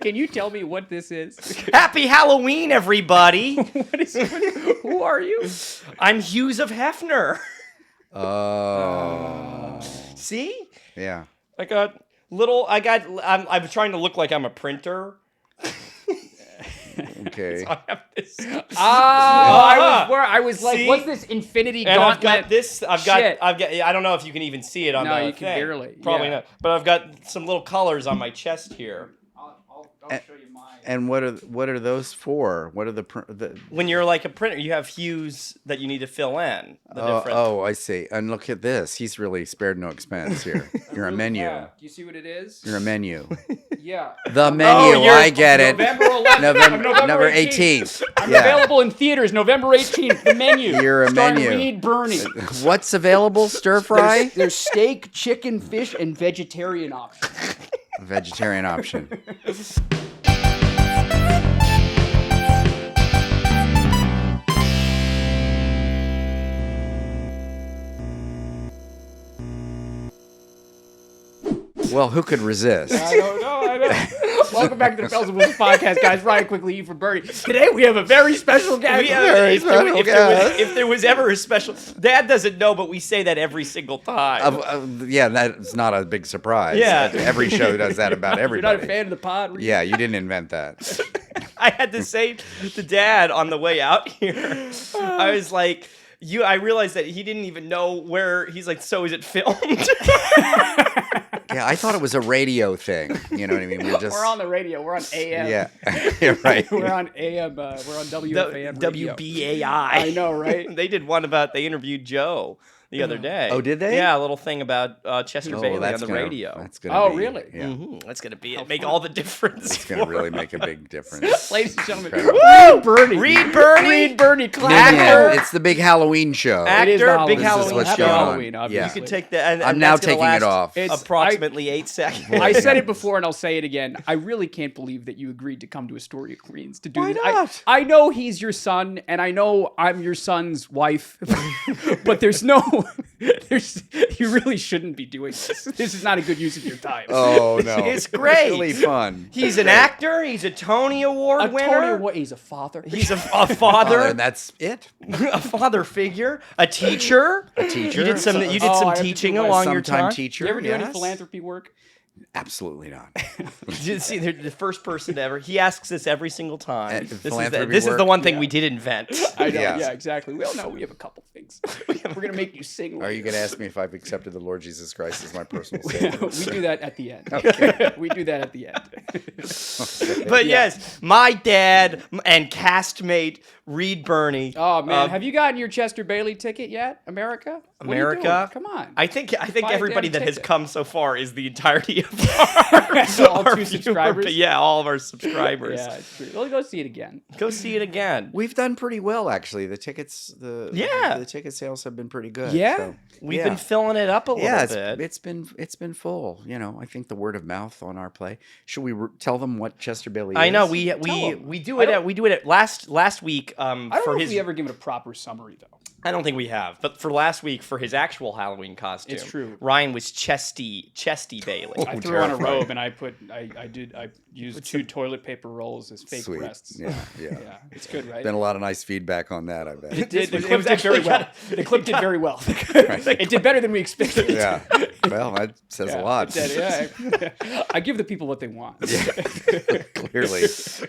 Can you tell me what this is? Happy Halloween, everybody. Who are you? I'm Hughes of Hefner. Oh. See? Yeah. I'm trying to look like I'm a printer. Okay. So I have this. I was like, See? what's this infinity And gauntlet? I've got this. Shit. I don't know if you can even see it on No, the you can thing. barely, Probably yeah. not. But I've got some little colors on my chest here. I'll show you mine. And what are those for? What are the When you're like a printer, you have hues that you need to fill in. I see. And look at this. He's really spared no expense here. You're a menu. Yeah. Do you see what it is? You're a menu. Yeah. The menu. you're I get it. November 11th. November 18th. I'm Yeah. available in theaters November 18th. The menu. You're a starring menu. Reed Birney. What's available? Stir fry? There's steak, chicken, fish, and vegetarian options. Vegetarian option. Well, who could resist? I don't know. Welcome back to the Bells and Whistles podcast, guys. Ryan quickly, you for Bernie. Today we have a very special guest. If there was ever a special, Dad doesn't know, but we say that every single time. Yeah, that's not a big surprise. Yeah. Every show does that about You're everybody. not a fan of the pod? Reed? Yeah, you didn't invent that. I had to say to Dad on the way out here, I was like, I realized that he didn't even know where. He's like, so is it filmed? Yeah, I thought it was a radio thing. You know what I mean? We're on the radio. We're on AM. Yeah, you're right. We're on AM. We're on WFAM radio. WBAI. I know, right? They did one they interviewed Joe the other day. Oh, did they? Yeah, a little thing about Chester Bailey on the radio. That's gonna Oh, be, really? Yeah. Mhm. That's going to be it. Make all the difference. It's going to really make a big difference. Ladies and gentlemen, Incredible. Reed Birney. Reed Birney. classic. Yeah, it's the big Halloween show. It is Actor, the big This is Halloween what's Happy going on. Halloween, Yeah. obviously. You can take that. I'm now taking it off. Approximately 8 seconds. I said it before and I'll say it again. I really can't believe that you agreed to come to Astoria, Queens to do Why this. not? I know he's your son and I know I'm your son's wife, but you really shouldn't be doing this. This is not a good use of your time. Oh, no. It's great. It's really fun. He's an actor. He's a Tony Award winner. He's a father. He's a father. And that's it. A father figure. A teacher. Teacher. You did some I have to teaching do my along your sometime time. teacher. You ever do any yes. philanthropy work? Absolutely not. See, they're the first person to ever. He asks this every single time. Philanthropy This is the work? one thing Yeah. we did invent. I know. Yes. Yeah, exactly. Well, no, we have a couple things. We're going to make you sing. Are you going to ask me if I've accepted the Lord Jesus Christ as my personal Savior? We do that at the end. Okay. We do that at the end. But yes, my dad and castmate Reed Birney. Oh man, have you gotten your Chester Bailey ticket yet, America? What are you doing? America? Come on. I think Buy a everybody damn that has ticket. come so far is the entirety of All our two viewer- subscribers? Yeah, all of our subscribers. Yeah, it's true. Well, go see it again. Go see it again. We've done pretty well, actually. The tickets, the ticket sales have been pretty good. Yeah? so, We've yeah. been filling it up a little Yeah, bit. it's been full. You know, I think the word of mouth on our play. Should we tell them what Chester Bailey is? I know we Tell 'em. do it at last week I don't for know his if we ever give it a proper summary though. I don't think we have, but for last week for his actual Halloween costume, It's true. Ryan was Chesty Bailey. I threw on a terrifying. robe and I used 2 toilet paper rolls as fake Sweet. breasts. Yeah. Yeah, it's good, right? Been a lot of nice feedback on that, I bet. The It clip was did very actually well. The clip did very well. It did better than we expected. Yeah. Well, that says a lot. Yeah. I give the people what they want. Clearly.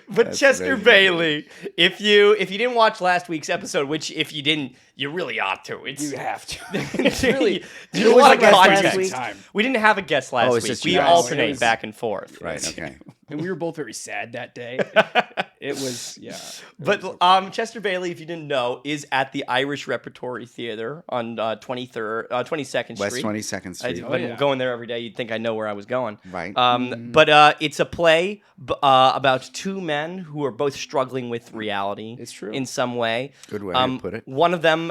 But That's Chester amazing. Bailey, if you didn't watch last week's episode, which if you didn't, you really ought to. It's You have to. it's really- there's you a lot of wasn't content. last week? Time. We didn't have a guest last it's week. just We you guys. alternate It was- back and forth. Right, okay. And we were both very sad that day. It was, yeah. But Chester Bailey, if you didn't know, is at the Irish Repertory Theater on 22nd West Street. 22nd Street. I've been yeah. going there every day. You'd think I know where I was going. Right. But it's a play about 2 men who are both struggling with reality. It's true. In some way. Good way to put it. One of them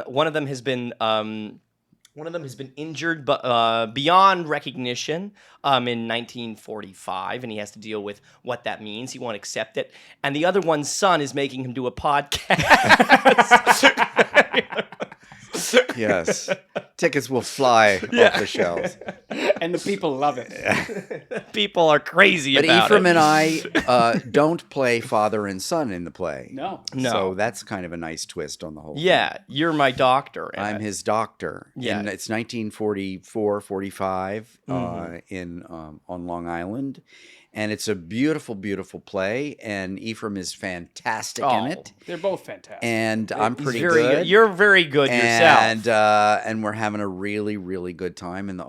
has been injured, but beyond recognition in 1945, and he has to deal with what that means. He won't accept it. And the other one's son is making him do a podcast. Yes. Tickets will fly off the shelves. And the people love it. People are crazy But about Ephraim it. and I don't play father and son in the play. No. So that's kind of a nice twist on the whole thing. Yeah, you're my doctor. in I'm it. his doctor. Yeah. And it's 1944, 45 Mm-hmm. on Long Island. And it's a beautiful, beautiful play. And Ephraim is fantastic in it. They're both fantastic. And I'm He's pretty very good. You're very good yourself. And we're having a really, really good time. And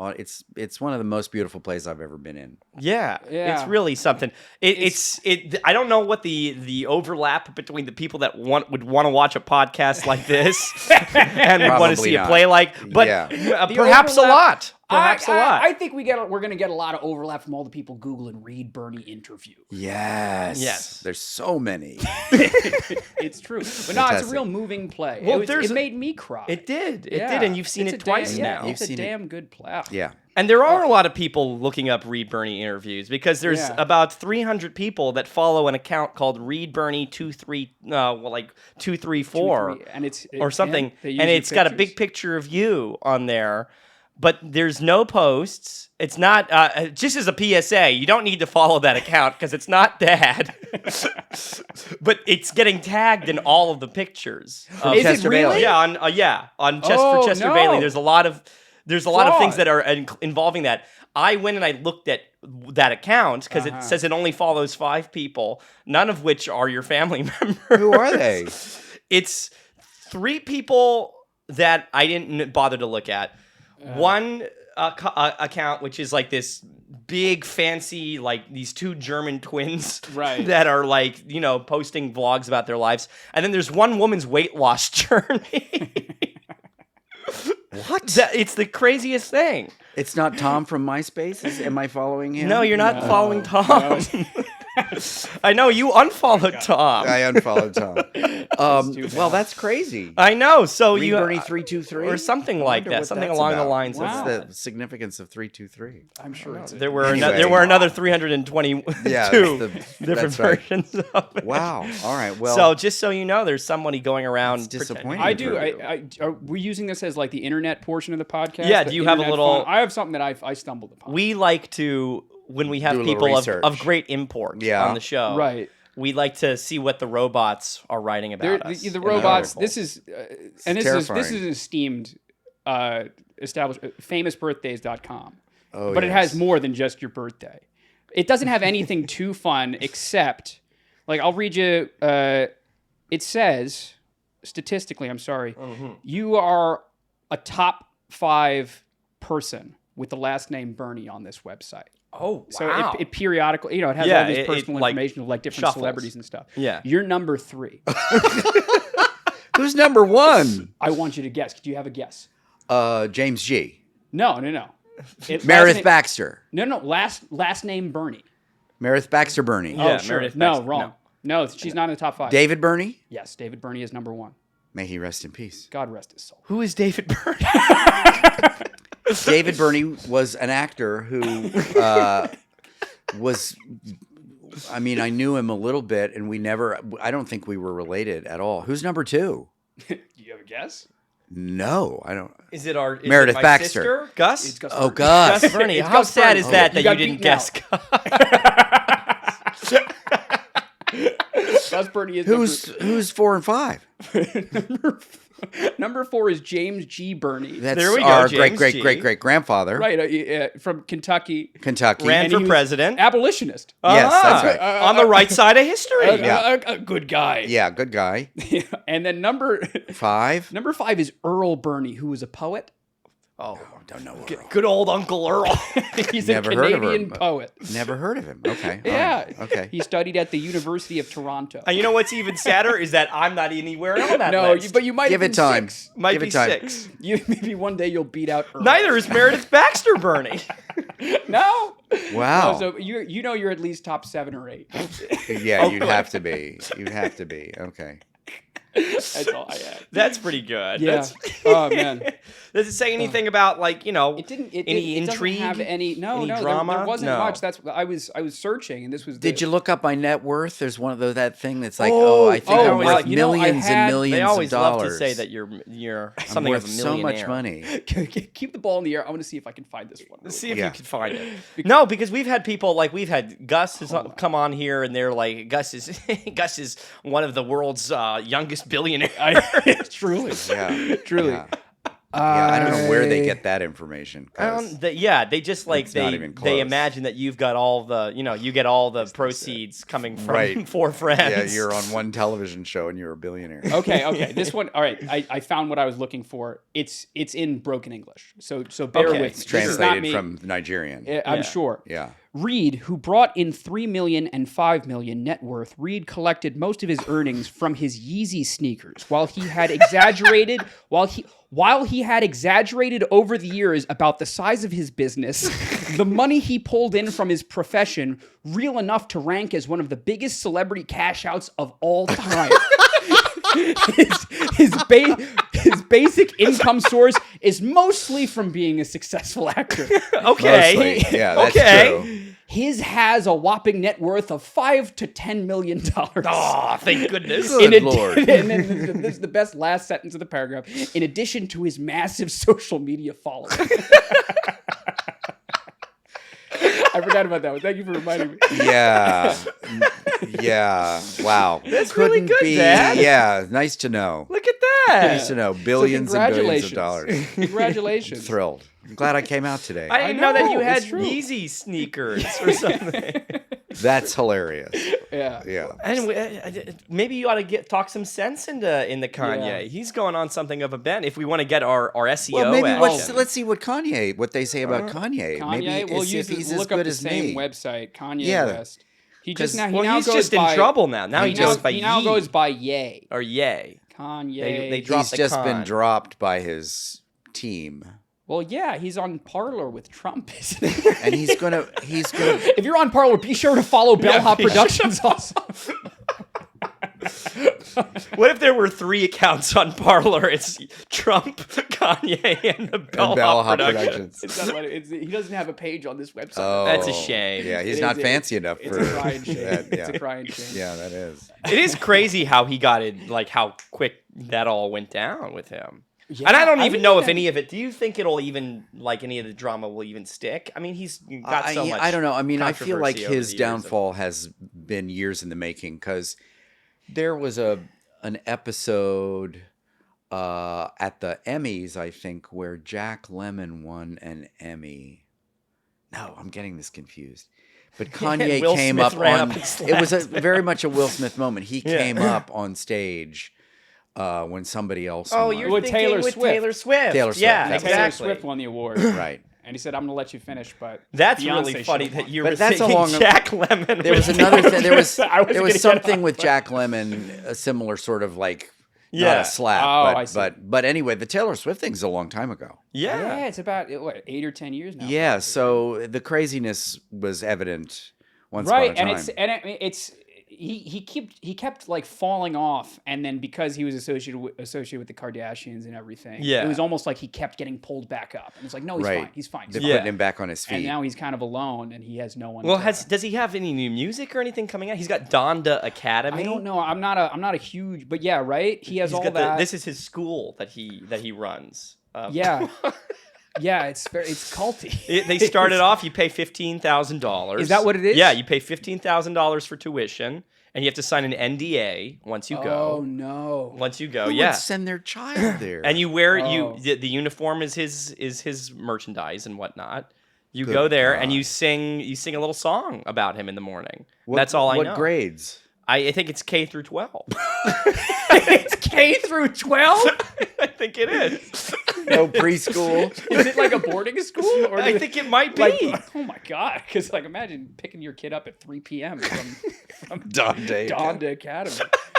it's one of the most beautiful plays I've ever been in. Yeah, Yeah. it's really something. I don't know what the overlap between the people that would want to watch a podcast like this and would want to Probably see a not. play like, but Yeah. perhaps a overlap- lot. Perhaps a lot. I think we're going to get a lot of overlap from all the people Googling Reed Birney interview. Yes. Yes. There's so many. It's true. But no, it's a Fantastic. real moving play. Well, It made me cry. It did. It Yeah. did, and you've seen It's it a twice damn, now. Yeah, it's You've a seen it. damn good play. Yeah. And there are a lot of people looking up Reed Birney interviews because there's Yeah. about 300 people that follow an account called Reed Birney 234 And it's or something, they use and your it's got a big pictures. picture of you on there, but there's no posts. It's not just as a PSA. You don't need to follow that account because it's not Dad, but it's getting tagged in all of the pictures. From Is it Chester really? Bailey. Yeah, on for Oh, Chester no. Bailey. There's a lot of things Fraud. that are involving that. I went and I looked at that account because Uh-huh. it says it only follows 5 people, none of which are your family members. Who are they? It's 3 people that I didn't bother to look at. One account, which is like this big fancy, like these 2 German twins Right. that are like, posting vlogs about their lives. And then there's one woman's weight loss journey. What? It's the craziest thing. It's not Tom from MySpace? Am I following him? No, you're not No. following Tom. I know you unfollowed Tom. I unfollowed Tom. too Well, bad. that's crazy. I know. So Reed you Birney 323 or something I like wonder that, what something that's along the about. lines What's of the that. significance of 323? I'm sure it's There were Anyway. there were another 322 Yeah, different that's right. versions of it. Wow. All right. Well, So just so you know, there's somebody going around. It's disappointing. I Pretending do. Are we using this as like the internet portion of the podcast? Yeah, The do you have a internet little- fun? I have something that I stumbled upon. We like to when we have Do a little people of research. great import Yeah. on the show. Right. We like to see what the robots are writing about us. The in robots. article. This is and this is terrifying. esteemed, established, famousbirthdays.com. oh, But it has yes. more than just your birthday. It doesn't have anything too fun except, like, I'll read you. It says, statistically, I'm sorry, you are a top 5 person with the last name Birney on this website. Oh, So wow. it periodically, it has Yeah, all this it, personal like, information of like different shuffles. celebrities and stuff. Yeah. You're number 3. Who's number 1? I want you to guess. Do you have a guess? James G. No. Last Meredith name- Baxter. No. Last name Birney. Meredith Baxter Birney. Yeah, Oh, sure. Meredith No, Baxter. wrong. No, she's not in the top 5. David Birney. Yes, David Birney is number 1. May he rest in peace. God rest his soul. Who is David Birney? David Birney was an actor who was. I mean, I knew him a little bit, and I don't think we were related at all. Who's number 2? Do you have a guess? No, I don't. Is it our Meredith my Baxter. sister? Gus? It's Gus Oh, Birney. Gus. Gus Birney. It's How Gus sad Birney. is that You that got you didn't beaten guess out. Gus? Gus Birney is Who's 4 and 5? number 4 is James G. Birney. That's There we go, our James great G. great grandfather. Right, from Kentucky. Kentucky. Ran And for he was president. Abolitionist. Yes, that's right. On the right side of history. A good guy. Yeah, good guy. And then number 5. 5 is Earl Birney, who was a poet. Oh, Don't know. good old Uncle Earl. He's Never a heard of Canadian him. poet. Never heard of him. Okay. all Yeah. right, Okay. He studied at the University of Toronto. And you know what's even sadder is that I'm not anywhere on that No, list. but you might Give have it been time. 6. Might give be it time. 6. Maybe one day you'll beat out Earl. Neither is Meredith Baxter Birney. No. Wow. No, so you're at least top 7 or 8. Yeah, you'd have to be. You'd have to be. Okay. That's all I had. That's pretty good. Yeah. Oh man. Does it say anything about like It didn't. any It intrigue? doesn't have any. No, any no. drama? There wasn't No. much. That's I was searching, and this was. Did you look up my net worth? There's one of those that thing that's like, Oh, I think I'm worth you know, I millions had- and millions They always of dollars. love to say that you're I'm something worth of a so millionaire. much money. keep the ball in the air? I want to see if I can find this one. Let's see if Yeah. you can find it. No, because we've had people like we've had Gus has come on here, and they're like, Gus is one of the world's youngest billionaires. Truly. Yeah, Truly. Yeah. Yeah, I don't know where they get that information. 'Cause They just like It's not even they close. imagine that you've got all the you get all the proceeds coming from Right. four friends. yeah, you're on one television show and you're a billionaire. Okay. This one. All right. I found what I was looking for. It's in broken English. So bear Okay. with It's me. This is not translated me. from Nigerian. I'm Yeah. sure. Yeah. Reed, who brought in $3 million and $5 million net worth, Reed collected most of his earnings from his Yeezy sneakers, while he had exaggerated over the years about the size of his business, the money he pulled in from his profession, real enough to rank as one of the biggest celebrity cash outs of all time. his basic income source is mostly from being a successful actor. Okay. Mostly. Yeah, that's Okay. true. His has a whopping net worth of $5 to $10 million. Oh, thank goodness. Good Lord. And then this is the best last sentence of the paragraph. In addition to his massive social media following. I forgot about that one. Thank you for reminding me. Yeah. Yeah. Wow. That's really good, Dad. Yeah. Nice to know. Look at that. Nice to know. Billions and billions of dollars. Congratulations. Thrilled. I'm glad I came out today. I didn't know that you know, had it's true. Yeezy sneakers or something. That's hilarious. Yeah. Yeah. And maybe you ought to talk some sense into Kanye. Yeah. He's going on something of a bent. If we want to get our SEO, Well, maybe action. let's see what they say about Kanye. Kanye, Maybe we'll see if use he's look as up good the as same me. website, Kanye Yeah. West. He 'Cause- just Well, now he's goes just by, in trouble now. Now he goes by he now Ye. goes by Ye. Or Yay. Kanye. They dropped He's the just con. been dropped by his team, Well, yeah, he's on Parlor with Trump, isn't he? and he's gonna. If you're on Parlor, be sure to follow Bellhop Productions also. What if there were 3 accounts on Parlor? It's Trump, Kanye, and the Bellhop Productions. It's not what he doesn't have a page on this website. Oh, That's a shame. Yeah, he's It not is- fancy enough It's for a crying shame. that. It's Yeah. a crying shame. Yeah, that is. It is crazy how he got it, like how quick that all went down with him. Yeah, And I don't I even mean, know if that- any of it. Do you think it'll even like any of the drama will even stick? I mean, he's got so much. I don't know. I mean, I feel like controversy over his the years of- downfall has been years in the making because there was an episode at the Emmys, I think, where Jack Lemmon won an Emmy. No, I'm getting this confused. But Kanye Will came Smith up ran on. up and It was slapped very much a Will Smith moment. He Yeah. came up on stage when somebody else. Oh, won. you're With thinking Taylor with Swift. Taylor Swift. Taylor Swift, Yeah, that was it. Taylor exactly. Swift won the award. Right. And he said, I'm going to let you finish, but That's Beyonce really funny should've that won. you But were that's a thinking long- Jack Lemmon. There was with another Taylor thing. There was I wasn't there was gonna get something off with that. Jack Lemmon, a similar sort of like not Yeah. a slap, Oh, I see. but anyway, the Taylor Swift thing's a long time ago. yeah, it's about, what, 8 or 10 years now. Yeah, so the craziness was evident once Right, upon a and time. it's he kept like falling off, and then because he was associated with the Kardashians and everything, Yeah. it was almost like he kept getting pulled back up. And it's like, no, he's Right. fine, he's fine. They're He's Yeah. putting him back on his fine. And feet. now he's kind of alone, and he has no one. Well, to, does he have any new music or anything coming out? He's got Donda Academy. I don't know. I'm not a huge, but yeah, right. He has He's all got that. this is his school that he runs. Yeah. Yeah, it's culty. They started off. You pay $15,000. Is that what it is? Yeah, you pay $15,000 for tuition, and you have to sign an NDA once you Oh go. no. Once you go, Who yeah. would send their child there? And you wear Oh. the uniform is his merchandise and whatnot. You Good go there God. and you sing a little song about him in the morning. What- That's all I know. What grades? I think it's K through 12. It's K through 12. I think it is. No preschool. Is it like a boarding school? Or I do think it might be. like, oh my god! Because like, imagine picking your kid up at 3 p.m. from Donda Academy.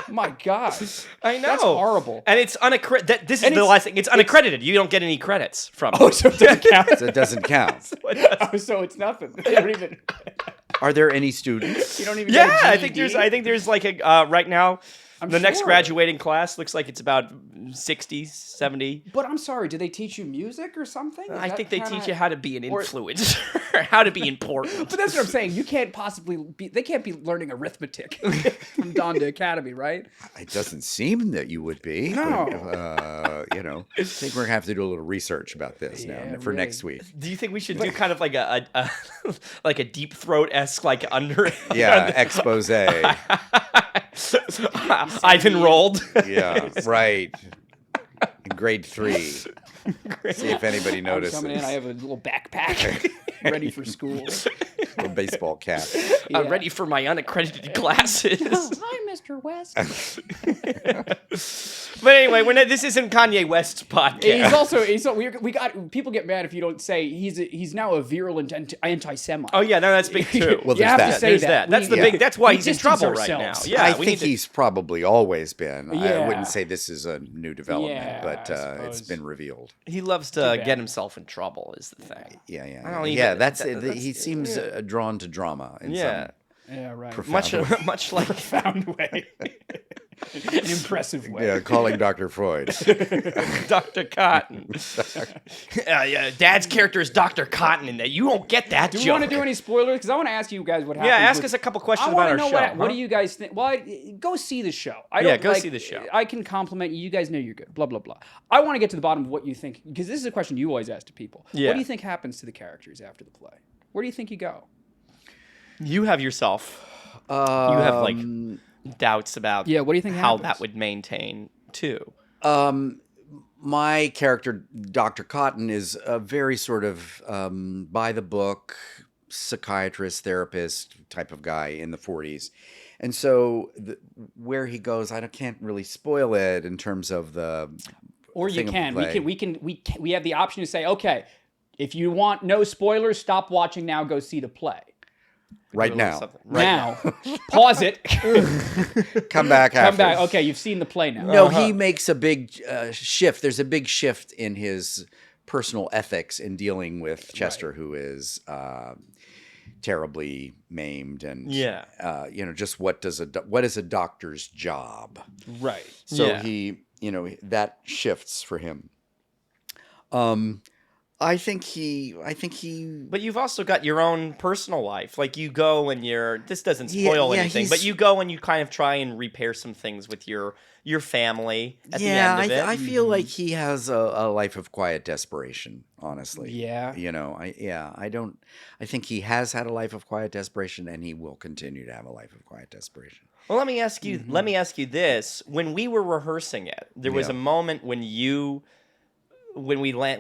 My god, I know. that's horrible. And it's unaccredited. This is And the it's- last thing. It's unaccredited. You don't get any credits from Oh, it. so it doesn't count. So it doesn't count. Oh, so it's nothing. They don't even. Are there any students? You don't even. Yeah, get a I think GED? there's like a right now. The next sure. graduating class looks like it's about 60, 70. But I'm sorry, do they teach you music or something? I think they teach you how to be an or- influencer, how to be important. But that's what I'm saying. You can't possibly be. They can't be learning arithmetic from Donda Academy, right? It doesn't seem that you would be. No. But, I think we're gonna have to do a little research about this now Yeah, for really. next week. Do you think we should do kind of like a like a Deep Throat-esque like under? Yeah, expose. I've enrolled. Yeah, right. In grade 3. See if anybody I'm notices. coming in. I have a little backpack ready for school. A baseball cap. I'm ready for my unaccredited classes. Hi, Mr. West. But anyway, this isn't Kanye West's podcast. We got people get mad if you don't say he's now a virulent anti-Semite. Oh yeah, no, that's big too. Well, you there's have that. to say There's that. That's the We- big. That's why we he's in distance trouble right now. ourselves. Yeah, I we think need to- he's probably always been. I Yeah. wouldn't say this is a new development, Yeah, but I it's suppose. been revealed. He loves to bad. get himself in trouble. Is the thing. Yeah, I don't yeah. even- That's that- it. that's- He seems yeah. drawn to drama. In Yeah. Yeah, right. Profound. Much like Profound way. An impressive way. Yeah, calling Dr. Freud. Dr. Cotton. Yeah, Dad's character is Dr. Cotton, and that you won't get that Do joke. we want to do any spoilers? Because I want to ask you guys what happens. Yeah, ask with- us a couple I questions want about to our know show. what do huh? you guys think? Well, go see the show. Yeah, go see the show. I can compliment you. You guys know you're good. Blah blah blah. I want to get to the bottom of what you think because this is a question you always ask to people. Yeah. What do you think happens to the characters after the play? Where do you think you go? You have yourself. You have like Um, doubts about Yeah, what do you think how happens? that would maintain too. My character, Dr. Cotton, is a very sort of by the book psychiatrist, therapist type of guy in the 40s. And so where he goes, can't really spoil it in terms of the Or you thing of the can. play. We have the option to say, okay, if you want no spoilers, stop watching now. Go see the play. right now. Right. Now, pause it. Come back Come after. back. Okay, you've seen the play now. No, he makes a big shift. There's a big shift in his personal ethics in dealing with Chester, who is terribly maimed, and Yeah. just what is a doctor's job? Right. So Yeah. he, that shifts for him. I think he. But you've also got your own personal life. Like you go and this doesn't Yeah, spoil yeah, anything, but he's- you go and you kind of try and repair some things with your family at the Yeah, end of it. I feel like he has a life of quiet desperation. Honestly, Yeah. I think he has had a life of quiet desperation, and he will continue to have a life of quiet desperation. Well, let me ask you. Let me ask you this: when we were rehearsing it, there was Yeah. a moment when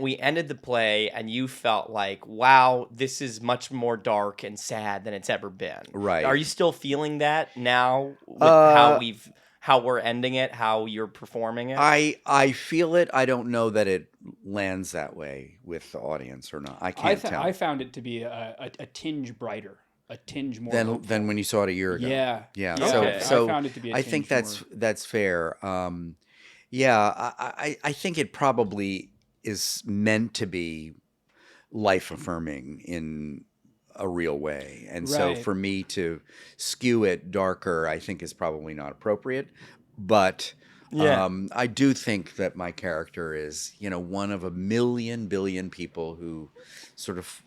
we ended the play, and you felt like, "Wow, this is much more dark and sad than it's ever been." Right. Are you still feeling that now with how we're ending it, how you're performing it? I feel it. I don't know that it lands that way with the audience or not. I can't tell. I found it to be a tinge brighter, a tinge more. Than when you saw it a year ago. Yeah. Yeah. Okay. So I found it to be a I think tinge that's fair. Yeah, I think it probably is meant to be life affirming in a real way. And so Right. for me to skew it darker, I think is probably not appropriate. But Yeah. I do think that my character is, one of a billion people who sort of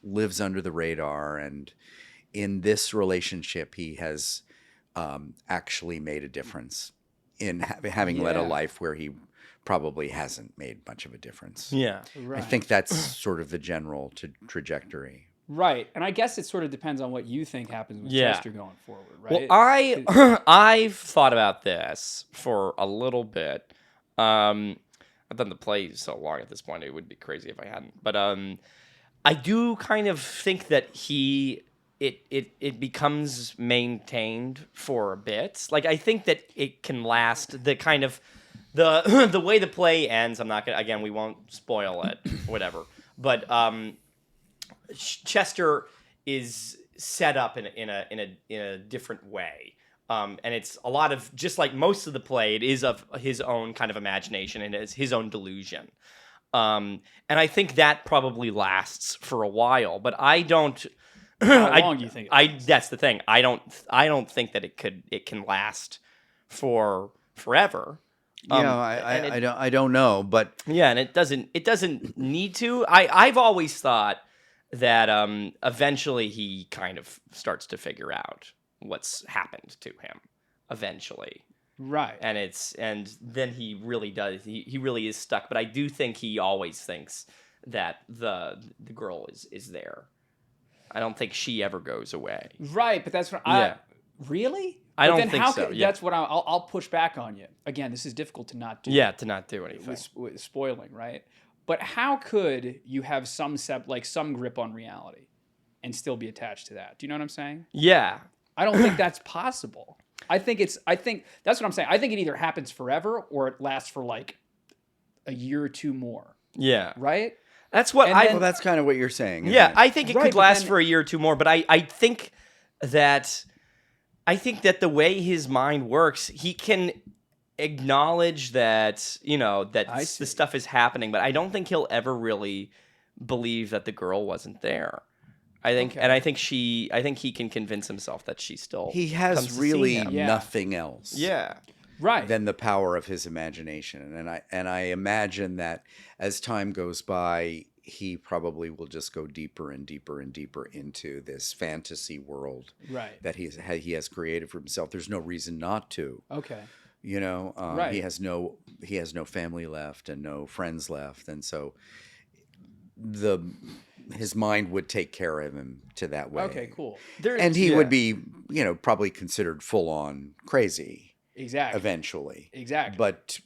lives under the radar. And in this relationship, he has actually made a difference in having led a Yeah. life where he probably hasn't made much of a difference. yeah. Right. I think that's sort of the general trajectory. Right, and I guess it sort of depends on what you think happens with Yeah. Chester going forward, right? Well, I've thought about this for a little bit. I've done the play so long at this point; it would be crazy if I hadn't. But I do kind of think that it becomes maintained for a bit. Like I think that it can last. The kind of the way the play ends. I'm not gonna. Again, we won't spoil it. Whatever. But Chester is set up in a different way. And it's a lot of, just like most of the play, it is of his own kind of imagination and it's his own delusion. And I think that probably lasts for a while, but I don't. How long do you think? That's the thing. I don't think that it can last for forever. I don't know, but Yeah, and it doesn't need to. I've always thought that eventually he kind of starts to figure out what's happened to him eventually. Right. And then he really does. He really is stuck. But I do think he always thinks that the girl is there. I don't think she ever goes away. Right, but that's what really? I But don't then think how so, could- yeah. That's what I'll push back on you. Again, this is difficult to not do. Yeah, to not do anything. With spoiling, right? But how could you have some some grip on reality and still be attached to that? Do you know what I'm saying? Yeah. I don't think that's possible. I think that's what I'm saying. I think it either happens forever or it lasts for like a year or two more, Yeah. right? That's what And I. then- well, that's kind of what you're saying. isn't Yeah, it? I think it Right, could but last then- for a year or two more, but I think that the way his mind works, he can acknowledge that, that I the see. stuff is happening, but I don't think he'll ever really believe that the girl wasn't there. I think Okay. and I think he can convince himself that she still He comes has to see really him. Yeah. nothing else. Yeah. Right. Than the power of his imagination, and I imagine that as time goes by, he probably will just go deeper and deeper and deeper into this fantasy world Right. that he has created for himself. There's no reason not to. Okay. He Right. has no family left and no friends left, and so his mind would take care of him to that way. Okay, cool. And he would be, probably considered full on crazy Exactly. eventually. Exactly. But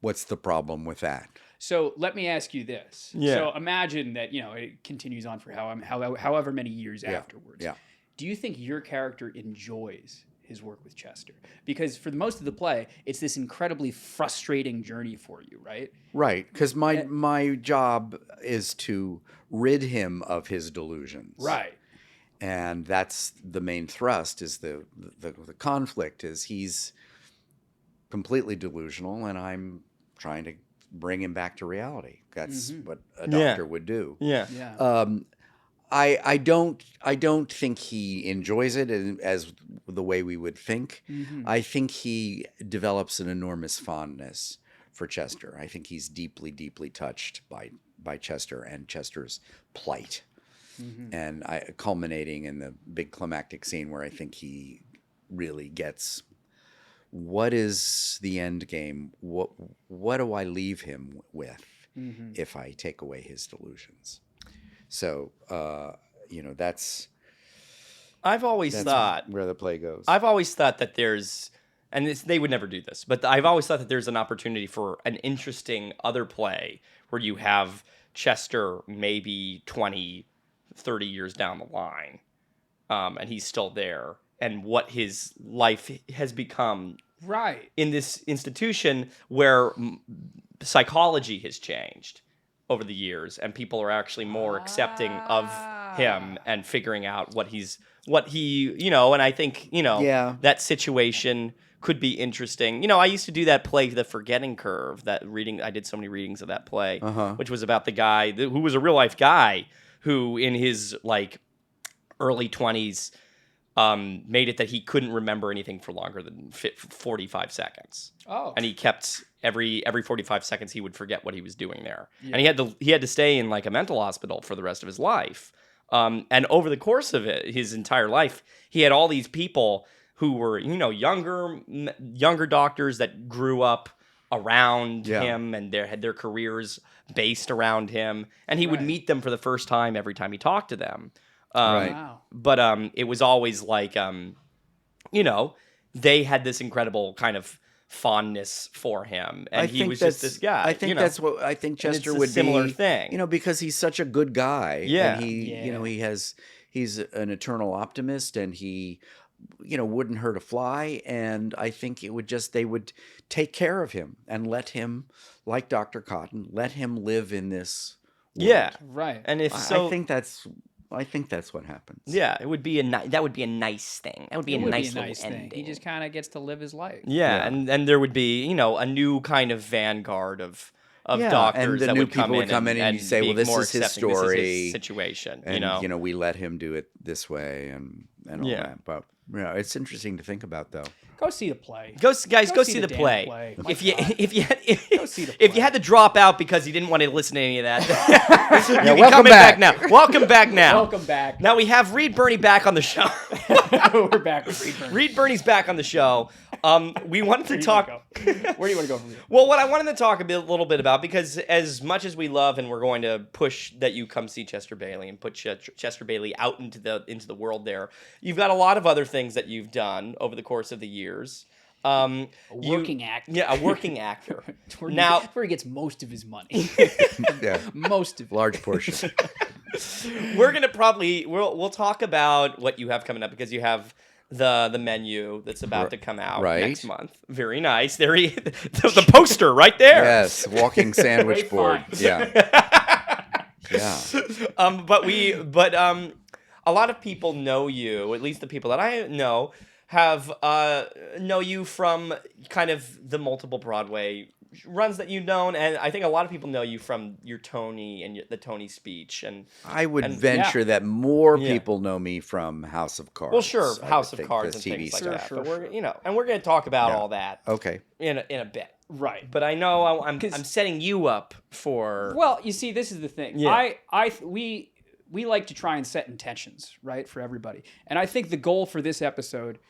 what's the problem with that? So let me ask you this. Yeah. So imagine that, it continues on for however many years afterwards. Yeah. Do you think your character enjoys his work with Chester? Because for most of the play, it's this incredibly frustrating journey for you, right? Right, because my job is to rid him of his delusions. Right. And that's the main thrust, is the conflict is he's completely delusional and I'm trying to bring him back to reality. That's what a doctor would do. Yeah. Yeah. I don't think he enjoys it as the way we would think. I think he develops an enormous fondness for Chester. I think he's deeply, deeply touched by Chester and Chester's plight. And culminating in the big climactic scene where I think he really gets what is the end game? What do I leave him with if I take away his delusions? So that's I've always thought where the play goes. I've always thought that there's, and they would never do this, but I've always thought that there's an opportunity for an interesting other play where you have Chester maybe 20, 30 years down the line, and he's still there, and what his life has become Right. in this institution where psychology has changed over the years, and people are actually more accepting of him and figuring out what he, and I think, that situation could be interesting. I used to do that play, The Forgetting Curve, I did so many readings of that play, which was about the guy who was a real life guy who in his early 20s made it that he couldn't remember anything for longer than 45 seconds. Oh. And he kept every 45 seconds he would forget what he was doing there. Yeah. And he had to stay in a mental hospital for the rest of his life. And over the course of his entire life, he had all these people who were, younger doctors that grew up around him and had their careers based around him. And he would meet them for the first time every time he talked to them. Wow. But it was always they had this incredible kind of fondness for him, and he was just this guy. I think that's what I think Chester would be. Similar thing, because he's such a good guy. Yeah, and he's an eternal optimist, and he, wouldn't hurt a fly. And I think they would take care of him and let him, like Dr. Cotton, let him live in this world. Yeah, right. And I think that's what happens. Yeah, it would be that would be a nice thing. That would be a nice thing. ending. He just kind of gets to live his life. Yeah, and there would be a new kind of vanguard of doctors and that new would people would come in and you say, well, this is his story, this is his situation. And we let him do it this way and all that. But Yeah, it's interesting to think about, though. Go see the play. Go see the damn play. My If you God. Go see the if you play. had to drop out because you didn't want to listen to any of that, you can welcome come back. back now. Welcome back now. Welcome back. Now we have Reed Birney back on the show. We're back with Reed Birney. Reed Birney's back on the show. We wanted to talk. Where do you want to go from here? Well, what I wanted to talk a little bit about, because as much as we love and we're going to push that you come see Chester Bailey and put Chester Bailey out into the world there, you've got a lot of other things that you've done over the course of the years. A working actor. Yeah, a working actor. That's where he gets most of his money. Yeah, Most of it. large portion. We're gonna we'll talk about what you have coming up, because you have the menu that's about to come out Right. next month. Very nice. There the poster right there. Yes, walking sandwich Great board. find. Yeah, yeah. But a lot of people know you, at least the people that I know know you from kind of the multiple Broadway runs that you've known, and I think a lot of people know you from your Tony and the Tony speech. And I would And- venture that more Yeah. people know me from House of Cards. well, sure, I House would of think, Cards the and TV things like stuff. that. Sure, But sure. we're going to talk about Yeah. all that Okay. in a bit. Right. But I know I'm 'Cause- setting you up for. Well, you see, this is the thing. Yeah. We like to try and set intentions, right, for everybody. And I think the goal for this episode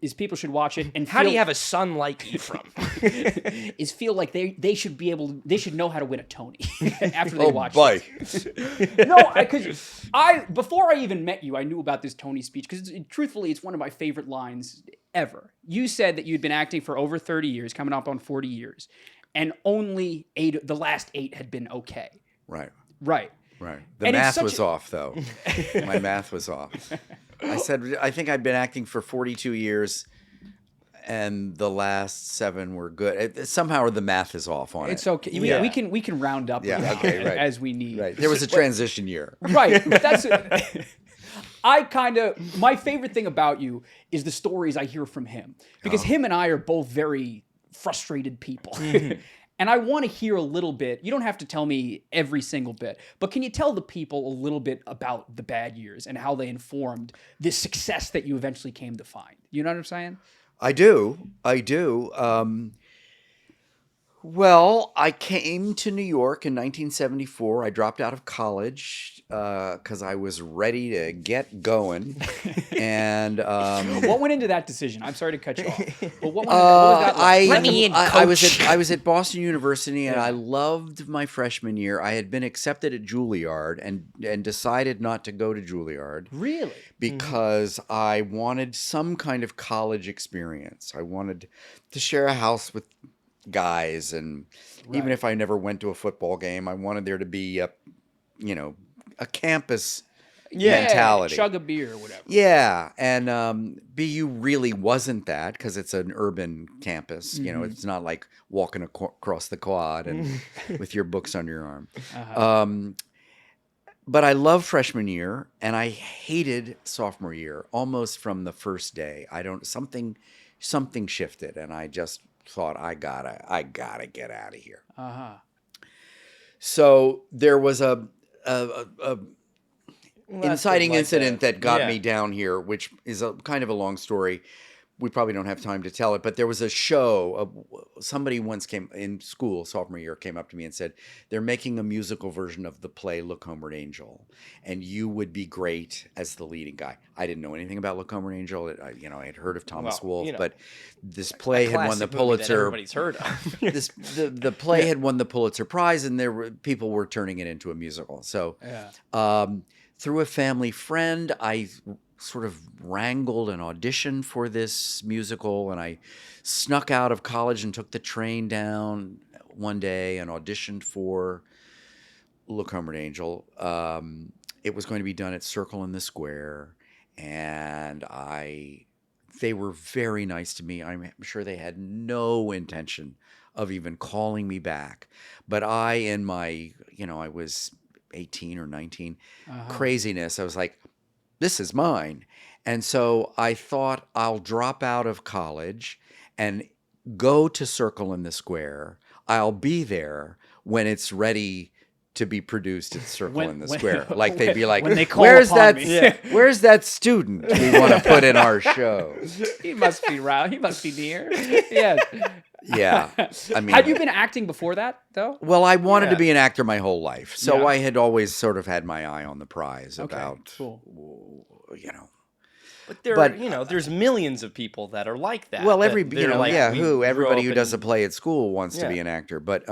is people should watch it and How do feel- you have a son like Ephraim? is feel like they should be able they should know how to win a Tony after they Oh, watch boy. it. No, because before I even met you, I knew about this Tony speech because truthfully, it's one of my favorite lines ever. You said that you'd been acting for over 30 years, coming up on 40 years, and only the last 8 had been okay. Right. Right. Right. The And it's math such was a- off, though. My math was off. I said, I think I'd been acting for 42 years, and the last 7 were good. Somehow the math is off on it. It's okay. Yeah. We can round up Yeah, or down okay, right. as we need. Right. There was a transition year. Right. But my favorite thing about you is the stories I hear from him. Because him and I are both very frustrated people. And I want to hear a little bit. You don't have to tell me every single bit, but can you tell the people a little bit about the bad years and how they informed this success that you eventually came to find? You know what I'm saying? I do. Well, I came to New York in 1974. I dropped out of college because I was ready to get going. And What went into that decision? I'm sorry to cut you off. But what was that like? Let me in, I was coach. I was at Boston University, and I loved my freshman year. I had been accepted at Juilliard and decided not to go to Juilliard Really? because I wanted some kind of college experience. I wanted to share a house with guys, and even if I never went to a football game, I wanted there to be a campus mentality. Chug a beer or whatever. Yeah, and BU really wasn't that because it's an urban campus. You know, it's not like walking across the quad and with your books under your arm. But I loved freshman year, and I hated sophomore year almost from the first day. Something shifted, and I just thought I gotta get out of here. So there was a inciting incident that got me down here, which is a kind of a long story. We probably don't have time to tell it, but there was a show. Somebody once came in school, sophomore year, came up to me and said, they're making a musical version of the play Look Homeward Angel, and you would be great as the leading guy. I didn't know anything about Look Homeward Angel. I had heard of Thomas Wolfe, but this play had won the Classic movie that Pulitzer. everybody's heard of. The play had won the Pulitzer Prize, and people were turning it into a musical. So through a family friend, I sort of wrangled an audition for this musical, and I snuck out of college and took the train down one day and auditioned for Look Homeward Angel. It was going to be done at Circle in the Square, and they were very nice to me. I'm sure they had no intention of even calling me back, but in my, I was 18 or 19, craziness, I was like, this is mine. And so I thought I'll drop out of college and go to Circle in the Square. I'll be there when it's ready to be produced at Circle When- in the when- Square. Like they'd be like, when they call "Where's upon that? me." Where's that student we want to put in our show?" He must be around. He must be near. Yes. Yeah, I mean, Had you been acting before that, though? well, I wanted to Yeah. be an actor my whole life, so Yeah. I had always sort of had my eye on the prize Okay, about, cool. you know. But there's millions of people that are like that. Well, that everybody they're who everybody who does a a play at school wants to be Yeah. an actor, but